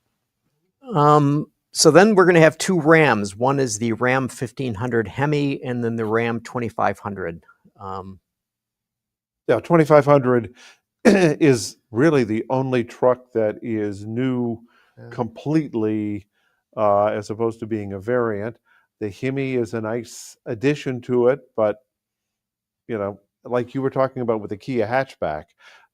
So then we're going to have two Rams. One is the Ram 1500 Hemi, and then the Ram 2500. 2500 is really the only truck that is new completely, as opposed to being a variant. The Hemi is a nice addition to it, but like you were talking about with the Kia hatchback,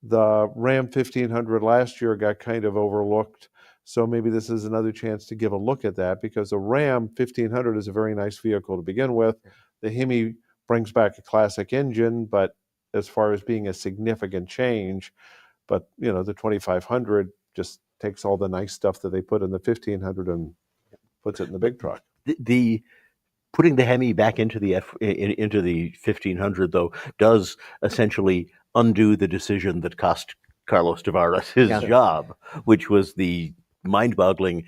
the Ram 1500 last year got kind of overlooked. So maybe this is another chance to give a look at that, because the Ram 1500 is a very nice vehicle to begin with. The Hemi brings back a classic engine, but as far as being a significant change, but the 2500 just takes all the nice stuff that they put in the 1500 and puts it in the big truck. The putting the Hemi back into the into the 1500 though does essentially undo the decision that cost Carlos Tavares his job, which was the mind-boggling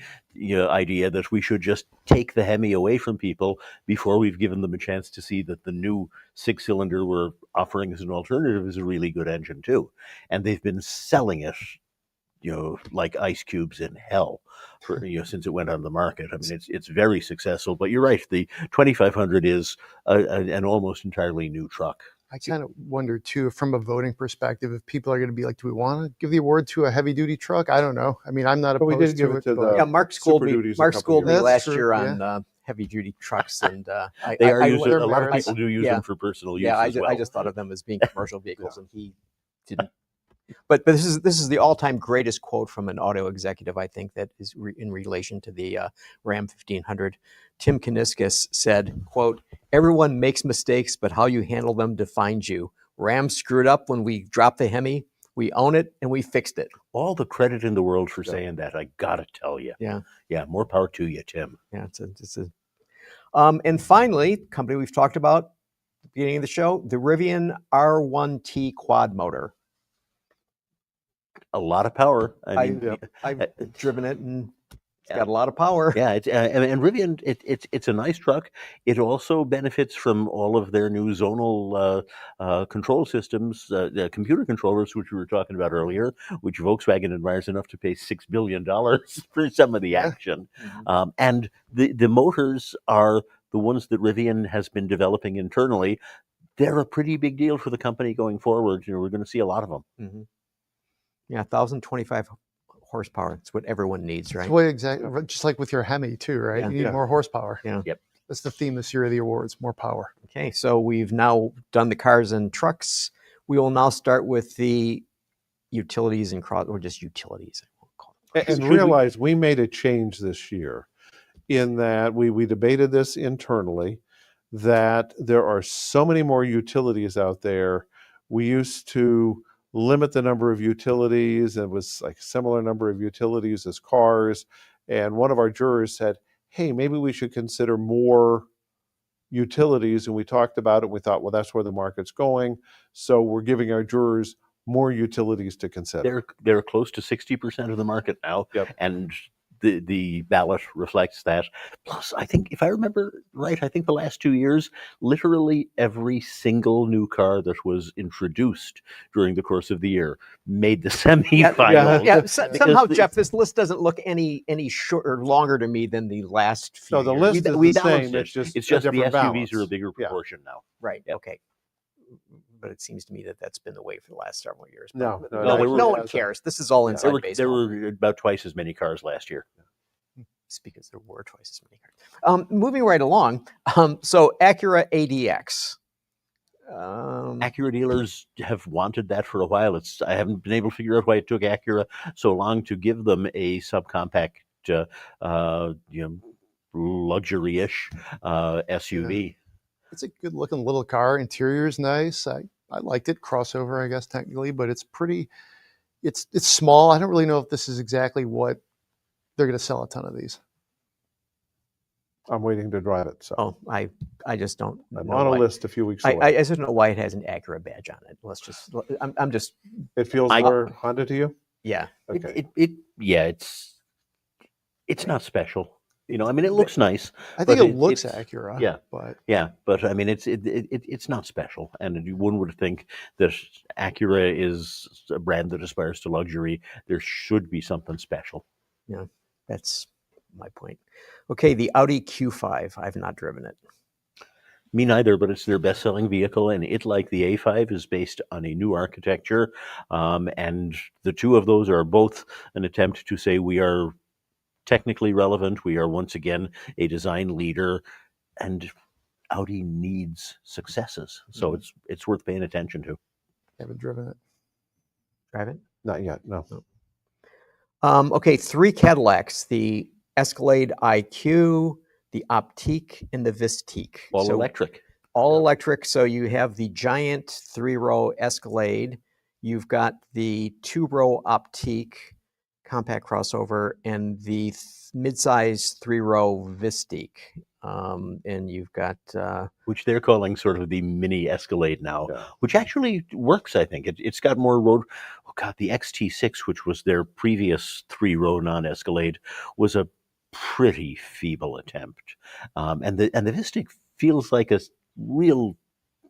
idea that we should just take the Hemi away from people before we've given them a chance to see that the new six-cylinder we're offering as an alternative is a really good engine too. And they've been selling it, like ice cubes in hell for, since it went on the market. I mean, it's very successful, but you're right. The 2500 is an almost entirely new truck. I kind of wonder too, from a voting perspective, if people are going to be like, do we want to give the award to a heavy duty truck? I don't know. I mean, I'm not opposed we did give to it to but- the Mark schooled me last true, year on heavy duty trucks, and They are used. A lot of merits. people do use them for personal use. Yeah, as well. I just thought of them as being commercial vehicles, and he didn't. But this is the all-time greatest quote from an auto executive, I think, that is in relation to the Ram 1500. Tim Kuniskis said, quote, "Everyone makes mistakes, but how you handle them defines you. Ram screwed up when we dropped the Hemi. We own it, and we fixed it." All the credit in the world for saying that. I gotta tell you. Yeah. More power to you, Tim. Yeah, and finally, company we've talked about, beginning of the show, the Rivian R1T quad motor. A lot of power. I mean, I've driven it, and it's got a lot of power. Yeah, and Rivian, it's a nice truck. It also benefits from all of their new zonal control systems, the computer controllers, which we were talking about earlier, which Volkswagen admires enough to pay $6 billion for some of the action. And the motors are the ones that Rivian has been developing internally. They're a pretty big deal for the company going forward. You know, we're going to see a lot of them. Mm-hmm. Yeah, 1,025 horsepower. It's what everyone needs, right? That's what exactly, just like with your Hemi too, right? Yeah. You need more horsepower. Yeah. Yep. That's the theme this year of the awards, more power. Okay, so we've now done the cars and trucks. We will now start with the utilities and or just utilities. I won't call them. And realize we made a change this year in that we debated this internally, that there are so many more utilities out there. We used to limit the number of utilities. It was like a similar number of utilities as cars. And one of our jurors said, hey, maybe we should consider more utilities. And we talked about it. We thought, well, that's where the market's going. So we're giving our jurors more utilities to consider. They're close to 60% of the market now. Yep. And the ballot reflects that. Plus, I think, if I remember right, I think the last 2 years, literally every single new car that was introduced during the course of the year made the semifinals. Somehow, Jeff, this list doesnn't look any shorter, longer to me than the last few No, the years. list is the same. It's It's just a the different SUVs balance. are a bigger proportion now. Right. Okay. But it seems to me that that's been the way for the last several years. No, No one cares. This is all inside baseball. There were about twice as many cars last year. It's because there were twice as many cars. Moving right along. So Acura ADX. Acura dealers have wanted that for a while. I haven't been able to figure out why it took Acura so long to give them a subcompact, luxury-ish SUV. Yeah. It's a good looking little car. Interior is nice. I liked it. Crossover, I guess, technically, but it's pretty, it's small. I don't really know if this is exactly what they're going to sell a ton of these. I'm waiting to drive it. So I just don't I'm know on a why. list a few weeks away. I just don't know why it has an Acura badge on it. I'm just. It feels more Honda to you? Yeah. Okay. It's not special. You know, I mean, it looks nice. I think it looks Acura. Yeah, but I mean, it's not special, and one would think that Acura is a brand that aspires to luxury. There should be something special. Yeah, that's my point. Okay, the Audi Q5. I've not driven it. Me neither, but it's their best-selling vehicle, and it, like the A5, is based on a new architecture, and the two of those are both an attempt to say we are technically relevant. We are once again a design leader, and Audi needs successes, so it's worth paying attention to. Haven't driven it. Drive it? Not yet. No. Okay, 3 Cadillacs: the Escalade IQ, the Optique, and the Vistique. All electric. All electric. So you have the giant 3-row Escalade. You've got the 2-row Optique compact crossover, and the mid-size 3-row Vistique. And you've got which they're calling sort of the mini Escalade now, which actually works. I think it's got more road. Oh God, the XT6, which was their previous 3-row non-Escalade, was a pretty feeble attempt. And the Vistique feels like a real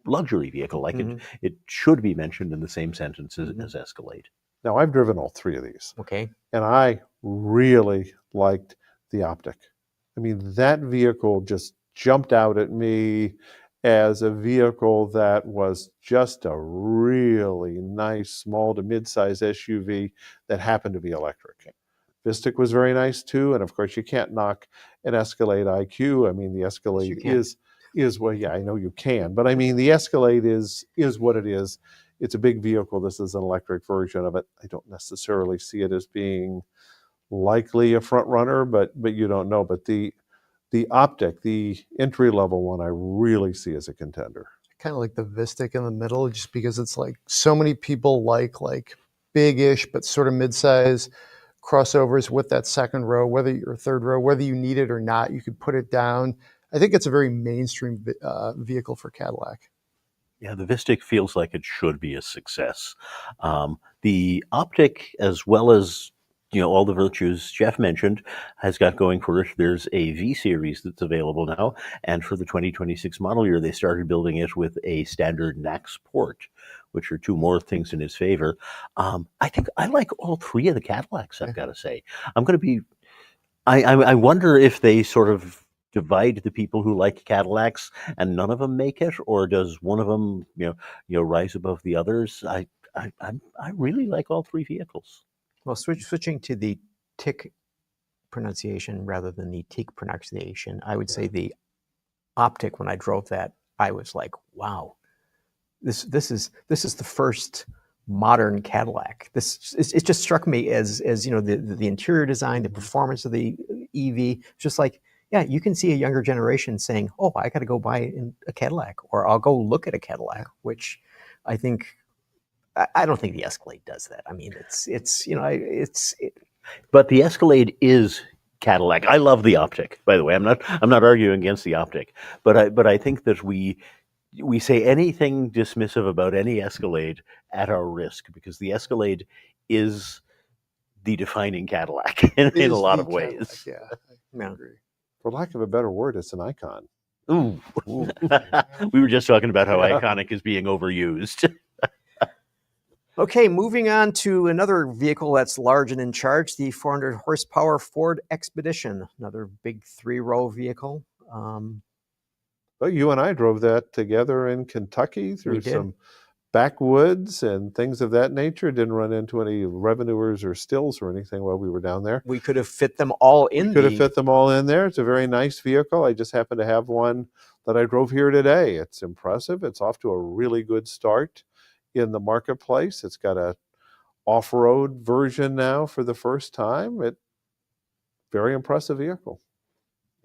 luxury vehicle. Like it should be mentioned in the same sentence as Escalade. Now, I've driven all 3 of these. Okay. And I really liked the Optic. I mean, that vehicle just jumped out at me as a vehicle that was just a really nice small to mid-size SUV that happened to be electric. Vistic was very nice too, and of course you can't knock an Escalade IQ. I mean, the Escalade is well, yeah, I know you can, but I mean the Escalade is what it is. It's a big vehicle. This is an electric version of it. I don't necessarily see it as being likely a front runner, but you don't know. But the Optic, the entry level one, I really see as a contender. Kind of like the Vistic in the middle, just because it's like so many people like big-ish but sort of mid-size crossovers with that second row, whether you're third row, whether you need it or not, you could put it down. I think it's a very mainstream vehicle for Cadillac. Yeah, the Vistic feels like it should be a success. The optic, as well as all the virtues Jeff mentioned, has got going for it. There's a V series that's available now, and for the 2026 model year, they started building it with a standard NAX port, which are two more things in his favor. I think I like all three of the Cadillacs. I've got to say, I'm going to be. I wonder if they sort of divide the people who like Cadillacs and none of them make it, or does one of them, rise above the others? I really like all three vehicles. Well, switching to the tick pronunciation rather than the teak pronunciation, I would say the optic. When I drove that, I was like, wow, this is the first modern Cadillac. It just struck me as the interior design, the performance of the EV, just like, yeah, you can see a younger generation saying, oh, I got to go buy a Cadillac, or I'll go look at a Cadillac, which I think, I don't think the Escalade does that. I mean, but the Escalade is Cadillac. I love the optic, by the way. I'm not arguing against the optic, but I think that we say anything dismissive about any Escalade at our risk, because the Escalade is the defining Cadillac in a lot of ways. Cadillac, yeah, I agree. For lack of a better word, it's an icon. Ooh. We were just talking about how iconic is being overused. Okay, moving on to another vehicle that's large and in charge, the 400 horsepower Ford Expedition, another big 3-row vehicle. Well, you and I drove that together in Kentucky through some backwoods and things of that nature. Didn't run into any revenuers or stills or anything while we were down there. We could have fit them all in. Fit them all in there. It's a very nice vehicle. I just happen to have one that I drove here today. It's impressive. It's off to a really good start in the marketplace. It's got a off-road version now for the first time. Very impressive vehicle.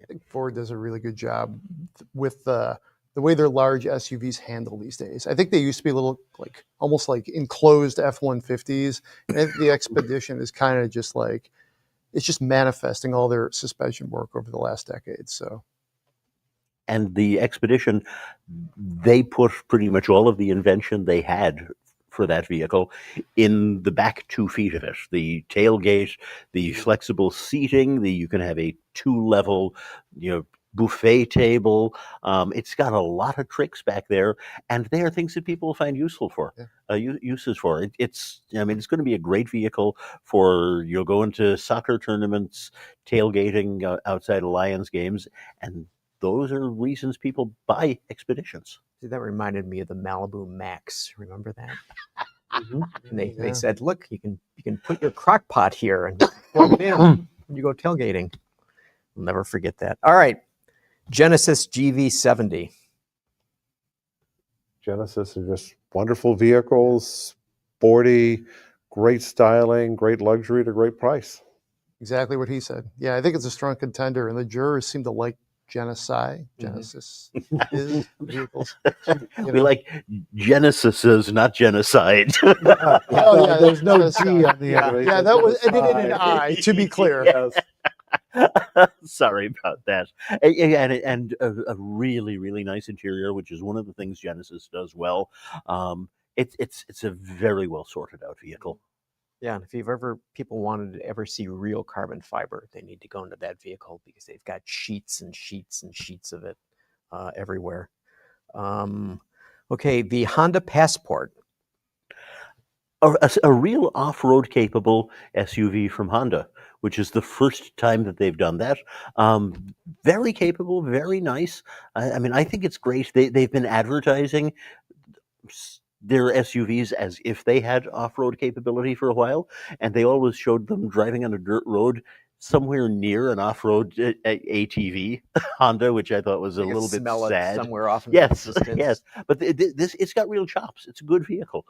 I think Ford does a really good job with the way their large SUVs handle these days. I think they used to be a little almost like enclosed F-150s. And I think the Expedition is kind of just it's just manifesting all their suspension work over the last decade. So. And the Expedition, they put pretty much all of the invention they had for that vehicle in the back 2 feet of it. The tailgate, the flexible seating, you can have a 2-level, buffet table. It's got a lot of tricks back there, and they are things that people will find useful for, uses for. It's going to be a great vehicle for going to soccer tournaments, tailgating outside of Lions games, and those are reasons people buy Expeditions. See, that reminded me of the Malibu Max. Remember that? Mm-hmm. And they said, look, you can put your crock pot here and plug it in when you go tailgating. I'll never forget that. All right. Genesis GV70. Genesis are just wonderful vehicles, sporty, great styling, great luxury at a great price. Exactly what he said. Yeah, I think it's a strong contender, and the jurors seem to like Genesis is vehicles. We like Genesises, not genocide. There's no G on the end. Yeah, that was ended in an I, to be clear. Yes. Sorry about that. And a really, really nice interior, which is one of the things Genesis does well. It's a very well sorted out vehicle. Yeah, and if people wanted to ever see real carbon fiber, they need to go into that vehicle, because they've got sheets and sheets and sheets of it everywhere. Okay, the Honda Passport. A real off-road capable SUV from Honda, which is the first time that they've done that. Very capable, very nice. I think it's great. They've been advertising their SUVs as if they had off-road capability for a while, and they always showed them driving on a dirt road somewhere near an off-road ATV Honda, which I thought was a little bit sad. Somewhere off in the distance. Yes, but it's got real chops. It's a good vehicle.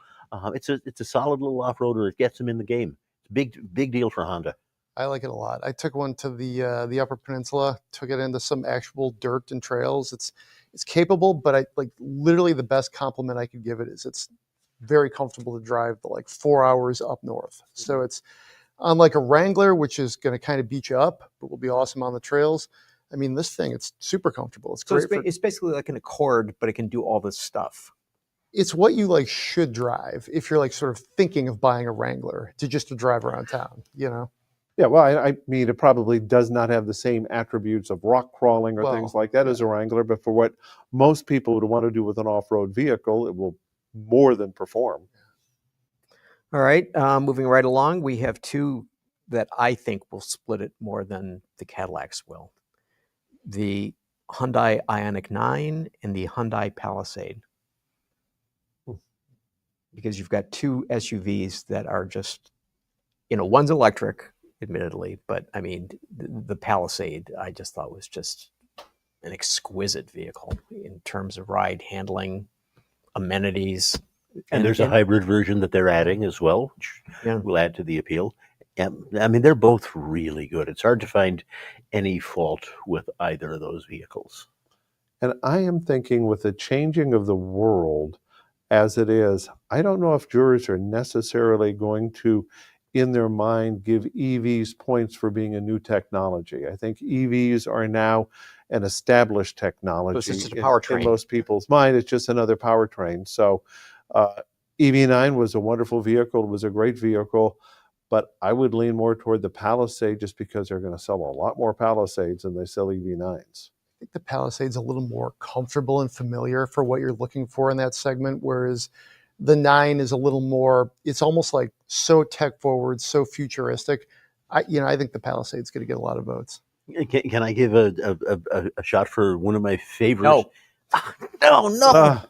It's a solid little off-roader. It gets them in the game. It's a big deal for Honda. I like it a lot. I took one to the Upper Peninsula, took it into some actual dirt and trails. It's capable, but literally the best compliment I could give it is it's very comfortable to drive the 4 hours up north. So it's unlike a Wrangler, which is going to kind of beat you up, but will be awesome on the trails. This thing, it's super comfortable. It's great. It's basically like an Accord, but it can do all this stuff. it's what you like should drive if you're like sort of thinking of buying a Wrangler to drive around town, you know? Yeah, well, I mean, it probably does not have the same attributes of rock crawling or things Well, like that yeah. as a Wrangler, but for what most people would want to do with an off-road vehicle, it will more than perform. All right, moving right along, we have two that I think will split it more than the Cadillacs will. The Hyundai Ioniq 9 and the Hyundai Palisade. Because you've got two SUVs that are just, one's electric, admittedly, but I mean, the Palisade I just thought was just an exquisite vehicle in terms of ride handling, amenities. And there's a hybrid version that they're adding as well, which will add to the appeal. I mean, they're both really good. It's hard to find any fault with either of those vehicles. And I am thinking with the changing of the world as it is, I don't know if jurors are necessarily going to, in their mind, give EVs points for being a new technology. I think EVs are now an established technology. So it's just a powertrain. In most people's mind, it's just another powertrain. So EV9 was a wonderful vehicle. It was a great vehicle. But I would lean more toward the Palisade just because they're going to sell a lot more Palisades than they sell EV9s. I think the Palisade's a little more comfortable and familiar for what you're looking for in that segment, whereas the 9 is a little more, it's almost like so tech forward, so futuristic. I think the Palisade's going to get a lot of votes. Can I give a shot for one of my favorites? No.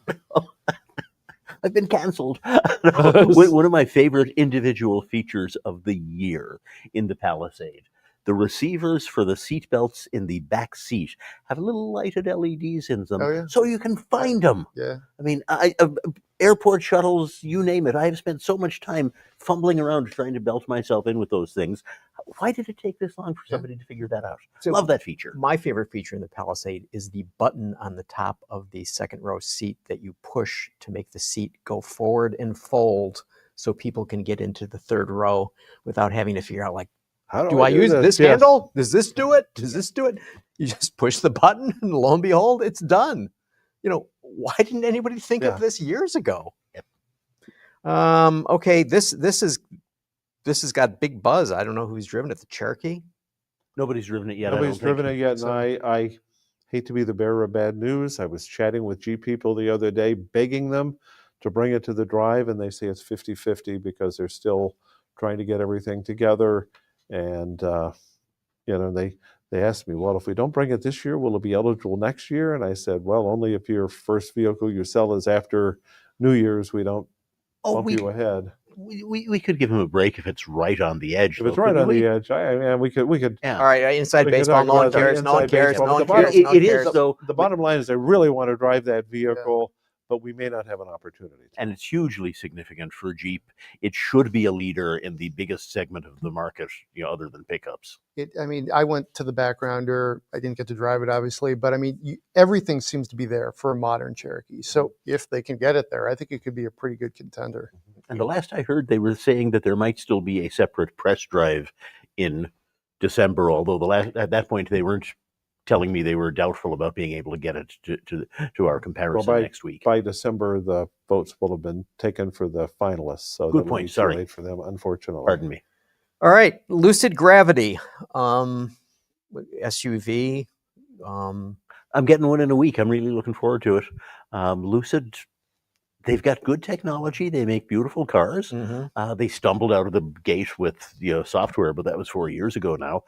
I've been canceled. One of my favorite individual features of the year in the Palisade. The receivers for the seat belts in the back seat have little lighted LEDs in them, so you can find them. Yeah. I mean, airport shuttles, you name it. I have spent so much time fumbling around trying to belt myself in with those things. Why did it take this long for somebody to figure that out? So love that feature. My favorite feature in the Palisade is the button on the top of the second row seat that you push to make the seat go forward and fold so people can get into the third row without having to figure out, like, do I use this handle? Does this do it? Does this do it? You just push the button and lo and behold, it's done. Why didn't anybody think of this years ago? Okay, this has got big buzz. I don't know who's driven it. The Cherokee? Nobody's driven it yet. Nobody's driven it yet, and I hate to be the bearer of bad news. I was chatting with Jeep people the other day, begging them to bring it to the drive, and they say it's 50-50 because they're still trying to get everything together. And they asked me, well, if we don't bring it this year, will it be eligible next year? And I said, well, only if your first vehicle you sell is after New Year's. We don't bump you ahead. We could give him a break if it's right on the edge. If it's right on the edge, we could. Yeah. All right, inside baseball, no one cares. No one cares. It is, though. The bottom line is I really want to drive that vehicle. But we may not have an opportunity. And it's hugely significant for Jeep. It should be a leader in the biggest segment of the market, other than pickups. I went to the backgrounder. I didn't get to drive it, obviously, but everything seems to be there for a modern Cherokee. So if they can get it there, I think it could be a pretty good contender. And the last I heard, they were saying that there might still be a separate press drive in December, although at that point they weren't telling me they were doubtful about being able to get it to our comparison next week. By December, the votes will have been taken for the finalists. So good point. Sorry, late for them, unfortunately. Pardon me. All right, Lucid Gravity, SUV. I'm getting one in a week. I'm really looking forward to it. Lucid, they've got good technology. They make beautiful cars. Mm-hmm. They stumbled out of the gate with software, but that was 4 years ago now.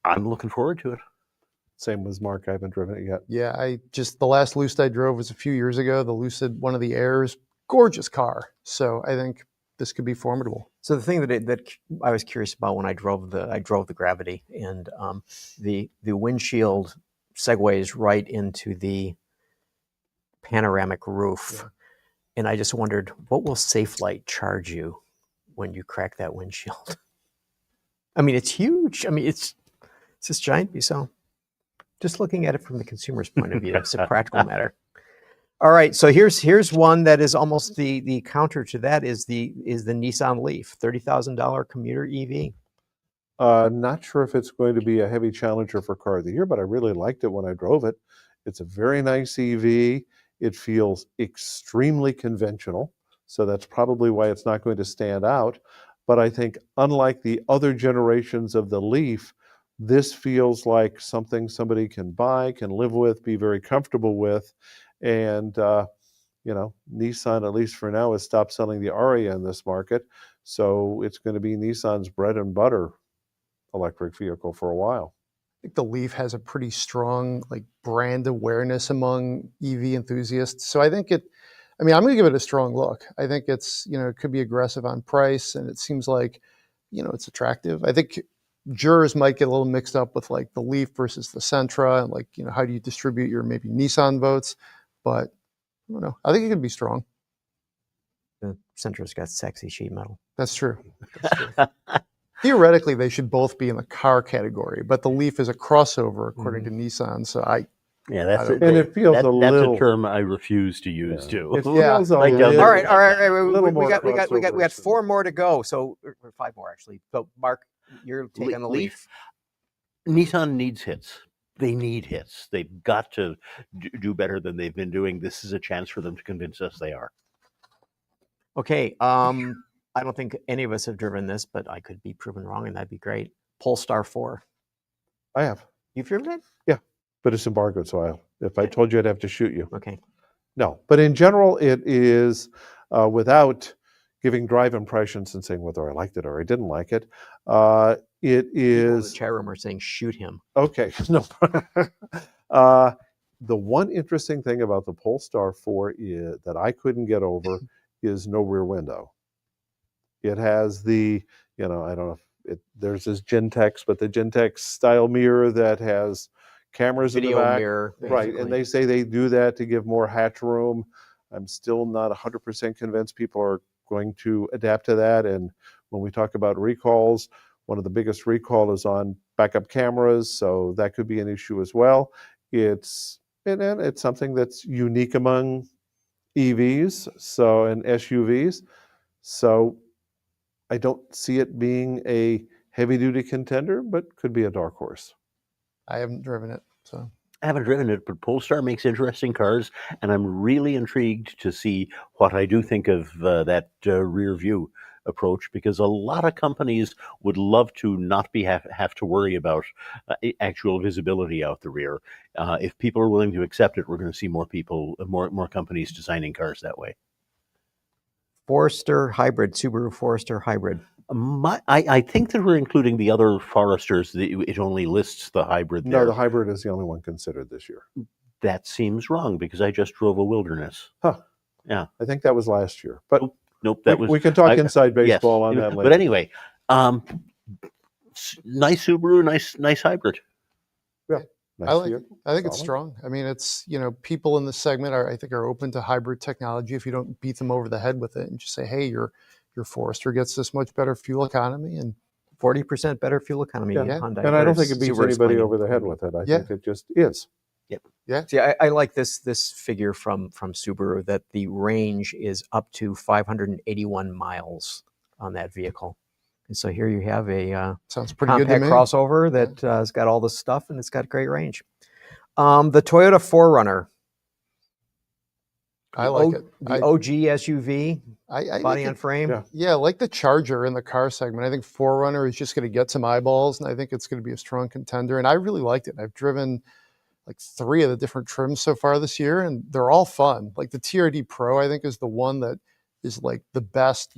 I'm looking forward to it. Same as Mark. I haven't driven it yet. Yeah, the last Lucid I drove was a few years ago. The Lucid, one of the Airs, gorgeous car. So I think this could be formidable. So the thing that I was curious about when I drove the Gravity, and the windshield segues right into the panoramic roof, and I just wondered, what will Safelite charge you when you crack that windshield? I mean, it's huge. I mean, it's this giant piece. So just looking at it from the consumer's point of view, it's a practical matter. All right, so here's one that is almost the counter to that is the Nissan Leaf, $30,000 commuter EV. Not sure if it's going to be a heavy challenger for car of the year, but I really liked it when I drove it. It's a very nice EV. It feels extremely conventional, so that's probably why it's not going to stand out. But I think unlike the other generations of the Leaf, this feels like something somebody can buy, can live with, be very comfortable with. And, Nissan, at least for now, has stopped selling the Aria in this market. So it's going to be Nissan's bread and butter electric vehicle for a while. I think the Leaf has a pretty strong brand awareness among EV enthusiasts. So I think I'm going to give it a strong look. I think it's, it could be aggressive on price, and it seems like, it's attractive. I think jurors might get a little mixed up with the Leaf versus the Sentra, and how do you distribute your maybe Nissan votes? But I don't know. I think it could be strong. The Sentra's got sexy sheet metal. That's true. That's true. Theoretically, they should both be in the car category, but the Leaf is a crossover according to Nissan. So it feels that's little. a term I refuse to use too. It feels a All right. little We more got crossover. 4 more to go. So or 5 more actually. So Mark, you're taking the Leaf. Nissan needs hits. They need hits. They've got to do better than they've been doing. This is a chance for them to convince us they are. Okay. I don't think any of us have driven this, but I could be proven wrong, and that'd be great. Polestar 4. I have. You've driven it? Yeah, but it's embargoed, so if I told you, I'd have to shoot you. Okay. No, but in general, it is, without giving drive impressions and saying whether I liked it or I didn't like it, it is... People in the chat room are saying, shoot him. Okay. No. The one interesting thing about the Polestar 4 that I couldn't get over is no rear window. It has the, I don't know if there's this Gentex, but the Gentex style mirror that has cameras in the back. Mirror, right, and they say they do that to give more hatch room. I'm still not 100% convinced people are going to adapt to that. And when we talk about recalls, one of the biggest recall is on backup cameras, so that could be an issue as well. It's something that's unique among EVs, and SUVs. So I don't see it being a heavy-duty contender, but could be a dark horse. I haven't driven it, so. I haven't driven it, but Polestar makes interesting cars, and I'm really intrigued to see what I do think of that rear view approach, because a lot of companies would love to not have to worry about actual visibility out the rear. If people are willing to accept it, we're going to see more companies designing cars that way. Forester Hybrid, Subaru Forester Hybrid. I think that we're including the other Foresters. It only lists the hybrid there. No, the hybrid is the only one considered this year. That seems wrong, because I just drove a Wilderness. Huh. Yeah. I think that was last year. But nope, that was... We can talk inside baseball on that later. But anyway, nice Subaru, nice hybrid. Yeah. Nice I think it's strong. I mean, it's, people in the segment I think are open to hybrid technology if you don't beat them over the head with it and just say, hey, your Forester gets this much better fuel economy and 40% better fuel economy. Yeah. Hyundai. And I don't think it beats anybody over the head with it. I think it just is. Yep. Yeah. See, I like this figure from Subaru, that the range is up to 581 miles on that vehicle. And so here you have a sounds pretty good to me. crossover that has got all this stuff, and it's got great range. The Toyota 4Runner. I like it. The OG SUV, body on frame. Yeah, like the Charger in the car segment. I think 4Runner is just going to get some eyeballs, and I think it's going to be a strong contender. And I really liked it. I've driven 3 of the different trims so far this year, and they're all fun. Like the TRD Pro, I think, is the one that is the best,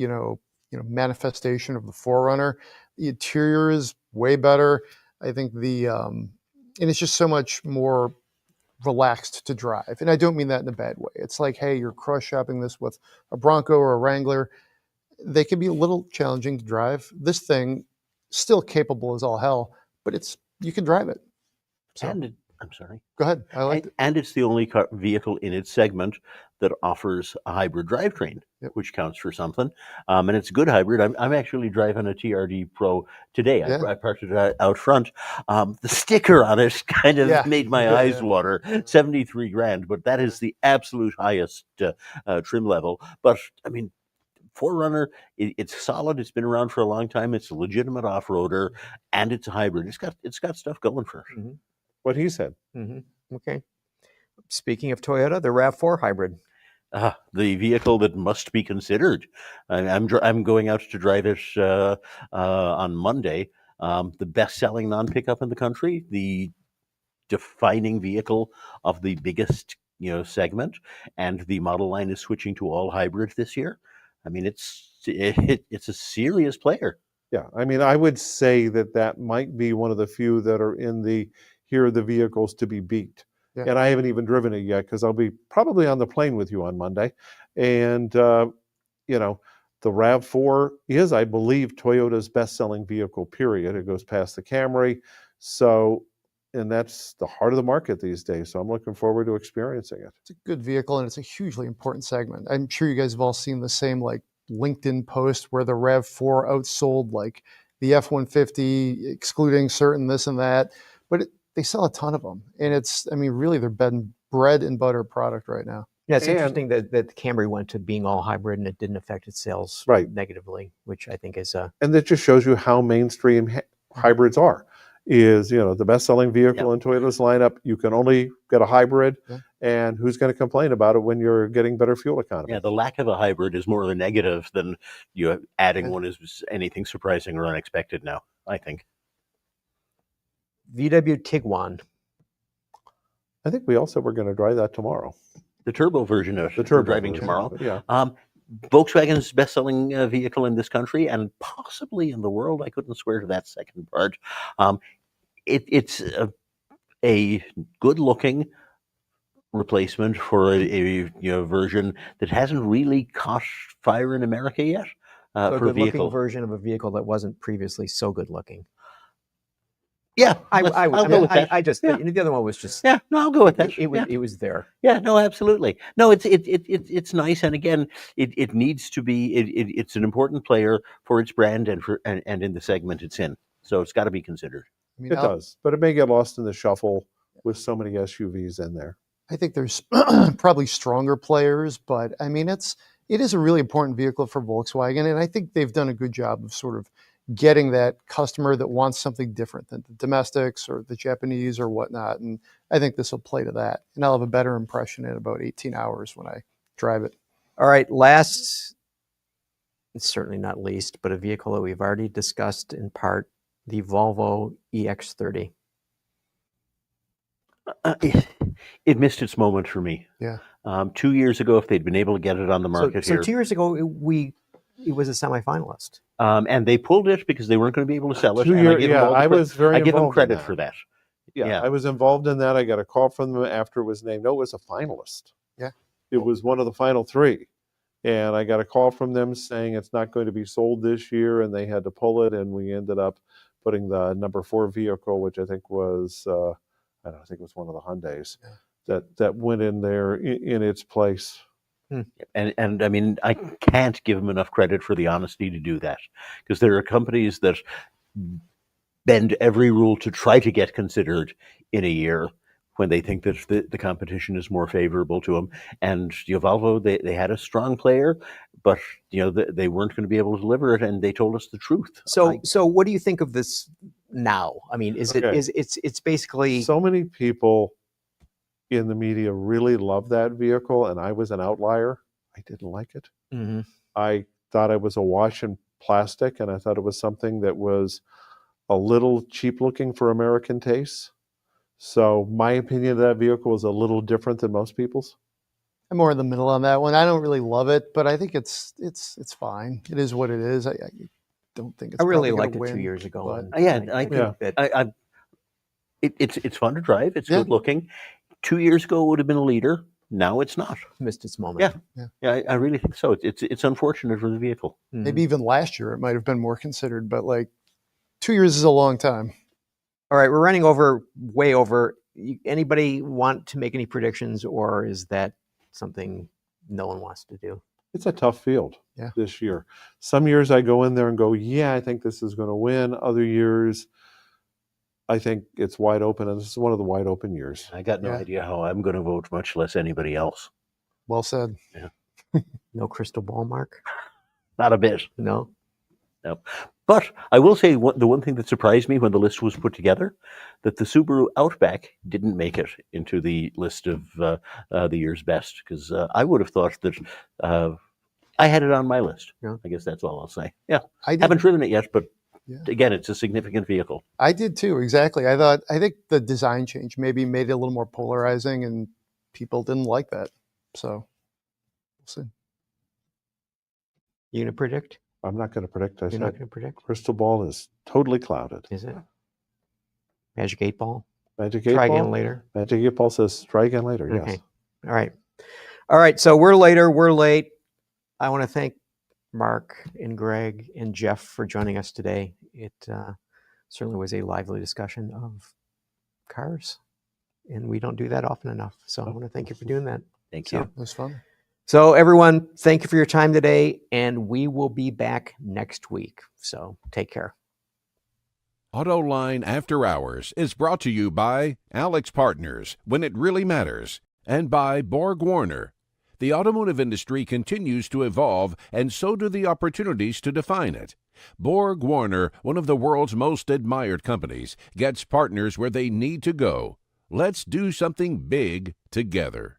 manifestation of the 4Runner. The interior is way better. I think and it's just so much more relaxed to drive. And I don't mean that in a bad way. It's like, hey, you're cross shopping this with a Bronco or a Wrangler. They can be a little challenging to drive. This thing, still capable as all hell, but you can drive it. So, I'm sorry. Go ahead. I like it. And it's the only vehicle in its segment that offers a hybrid drivetrain, which counts for something. And it's a good hybrid. I'm actually driving a TRD Pro today. I parked it out front. The sticker on it kind of made my eyes water. $73,000, but that is the absolute highest trim level. But I mean, 4Runner, it's solid. It's been around for a long time. It's a legitimate off-roader, and it's a hybrid. It's got stuff going for it. What he said. Mm-hmm. Okay. speaking of Toyota, the RAV4 hybrid. The vehicle that must be considered. I'm going out to drive it on Monday. The best-selling non-pickup in the country, the defining vehicle of the biggest segment, and the model line is switching to all hybrid this year. I mean, it's a serious player. Yeah, I mean, I would say that might be one of the few that are in the here are the vehicles to be beat. Yeah. And I haven't even driven it yet because I'll be probably on the plane with you on Monday. And, the RAV4 is, I believe, Toyota's best-selling vehicle, period. It goes past the Camry. So, and that's the heart of the market these days. So I'm looking forward to experiencing it. It's a good vehicle, and it's a hugely important segment. I'm sure you guys have all seen the same LinkedIn post where the RAV4 outsold the F-150, excluding certain this and that. But they sell a ton of them, and really they're bread and butter product right now. Yeah, it's interesting that the Camry went to being all hybrid and it didn't affect its sales negatively, which I think is and that just shows you how mainstream hybrids are. Is the best-selling vehicle in Toyota's lineup. You can only get a hybrid, and who's going to complain about it when you're getting better fuel economy? Yeah, the lack of a hybrid is more of a negative than adding one is anything surprising or unexpected now, I think. VW Tiguan. I think we also were going to drive that tomorrow. The turbo version of the turbo driving version, tomorrow. Yeah. Volkswagen's best-selling vehicle in this country and possibly in the world. I couldn't swear to that second part. It's a good-looking replacement for a version that hasn't really caught fire in America yet. So a for a good-looking vehicle. version of a vehicle that wasn't previously so good-looking. Yeah, I'll go with that. The other one was just. Yeah, no, I'll go with that. It was there. Yeah, no, absolutely. No, it's nice, and again, it needs to be. It's an important player for its brand and in the segment it's in. So it's got to be considered. It does, but it may get lost in the shuffle with so many SUVs in there. I think there's probably stronger players, but it is a really important vehicle for Volkswagen, and I think they've done a good job of sort of getting that customer that wants something different than the domestics or the Japanese or whatnot. And I think this will play to that. And I'll have a better impression in about 18 hours when I drive it. All right. Last, certainly not least, but a vehicle that we've already discussed in part, the Volvo EX30. It missed its moment for me. Yeah. 2 years ago, if they'd been able to get it on the market here. So 2 years ago, it was a semifinalist. And they pulled it because they weren't going to be able to sell it. I give them credit for that. Yeah, I was involved in that. I got a call from them after it was named. No, it was a finalist. Yeah. It was one of the final three. And I got a call from them saying it's not going to be sold this year, and they had to pull it. And we ended up putting the number 4 vehicle, which I think was, I think it was one of the Hyundais, that went in there in its place. And I mean, I can't give them enough credit for the honesty to do that, because there are companies that bend every rule to try to get considered in a year when they think that the competition is more favorable to them. And Volvo, they had a strong player, but they weren't going to be able to deliver it, and they told us the truth. So what do you think of this now? I mean, it's basically so many people in the media really love that vehicle, and I was an outlier. I didn't like it. Mm-hmm. I thought it was a wash in plastic, and I thought it was something that was a little cheap looking for American tastes. So my opinion of that vehicle is a little different than most people's. I'm more in the middle on that one. I don't really love it, but I think it's fine. It is what it is. I don't think it's. I really liked it 2 years ago. I think it's fun to drive. It's good looking. 2 years ago, it would have been a leader. Now it's not. Missed its moment. Yeah. I really think so. It's unfortunate for the vehicle. Mm-hmm. Maybe even last year it might have been more considered, but 2 years is a long time. All right, we're running way over. Anybody want to make any predictions, or is that something no one wants to do? It's a tough field this year. Some years I go in there and go, yeah, I think this is going to win. Other years, I think it's wide open, and this is one of the wide open years. I got no idea how I'm going to vote, much less anybody else. Well said. Yeah. No crystal ball, Mark? Not a bit. No? No. But I will say the one thing that surprised me when the list was put together, that the Subaru Outback didn't make it into the list of the year's best, because I would have thought that I had it on my list. Yeah. I guess that's all I'll say. Yeah, I did. haven't driven it yet, but Yeah. again, it's a significant vehicle. I did too, exactly. I think the design change maybe made it a little more polarizing, and people didn't like that. So, we'll see. You gonna predict? I'm not going to predict. I You're not said gonna predict? crystal ball is totally clouded. Is it? Magic 8 Ball? Magic 8 Try Ball? again later. Magic 8 Ball says try again later, yes. Okay. All right. All right. So we're later. We're late. I want to thank Mark and Greg and Jeff for joining us today. It certainly was a lively discussion of cars, and we don't do that often enough. So I want to thank you for doing that. Thank So- you. It was fun. So everyone, thank you for your time today, and we will be back next week. So take care. AutoLine After Hours is brought to you by Alex Partners, when it really matters, and by Borg Warner. The automotive industry continues to evolve, and so do the opportunities to define it. Borg Warner, one of the world's most admired companies, gets partners where they need to go. Let's do something big together.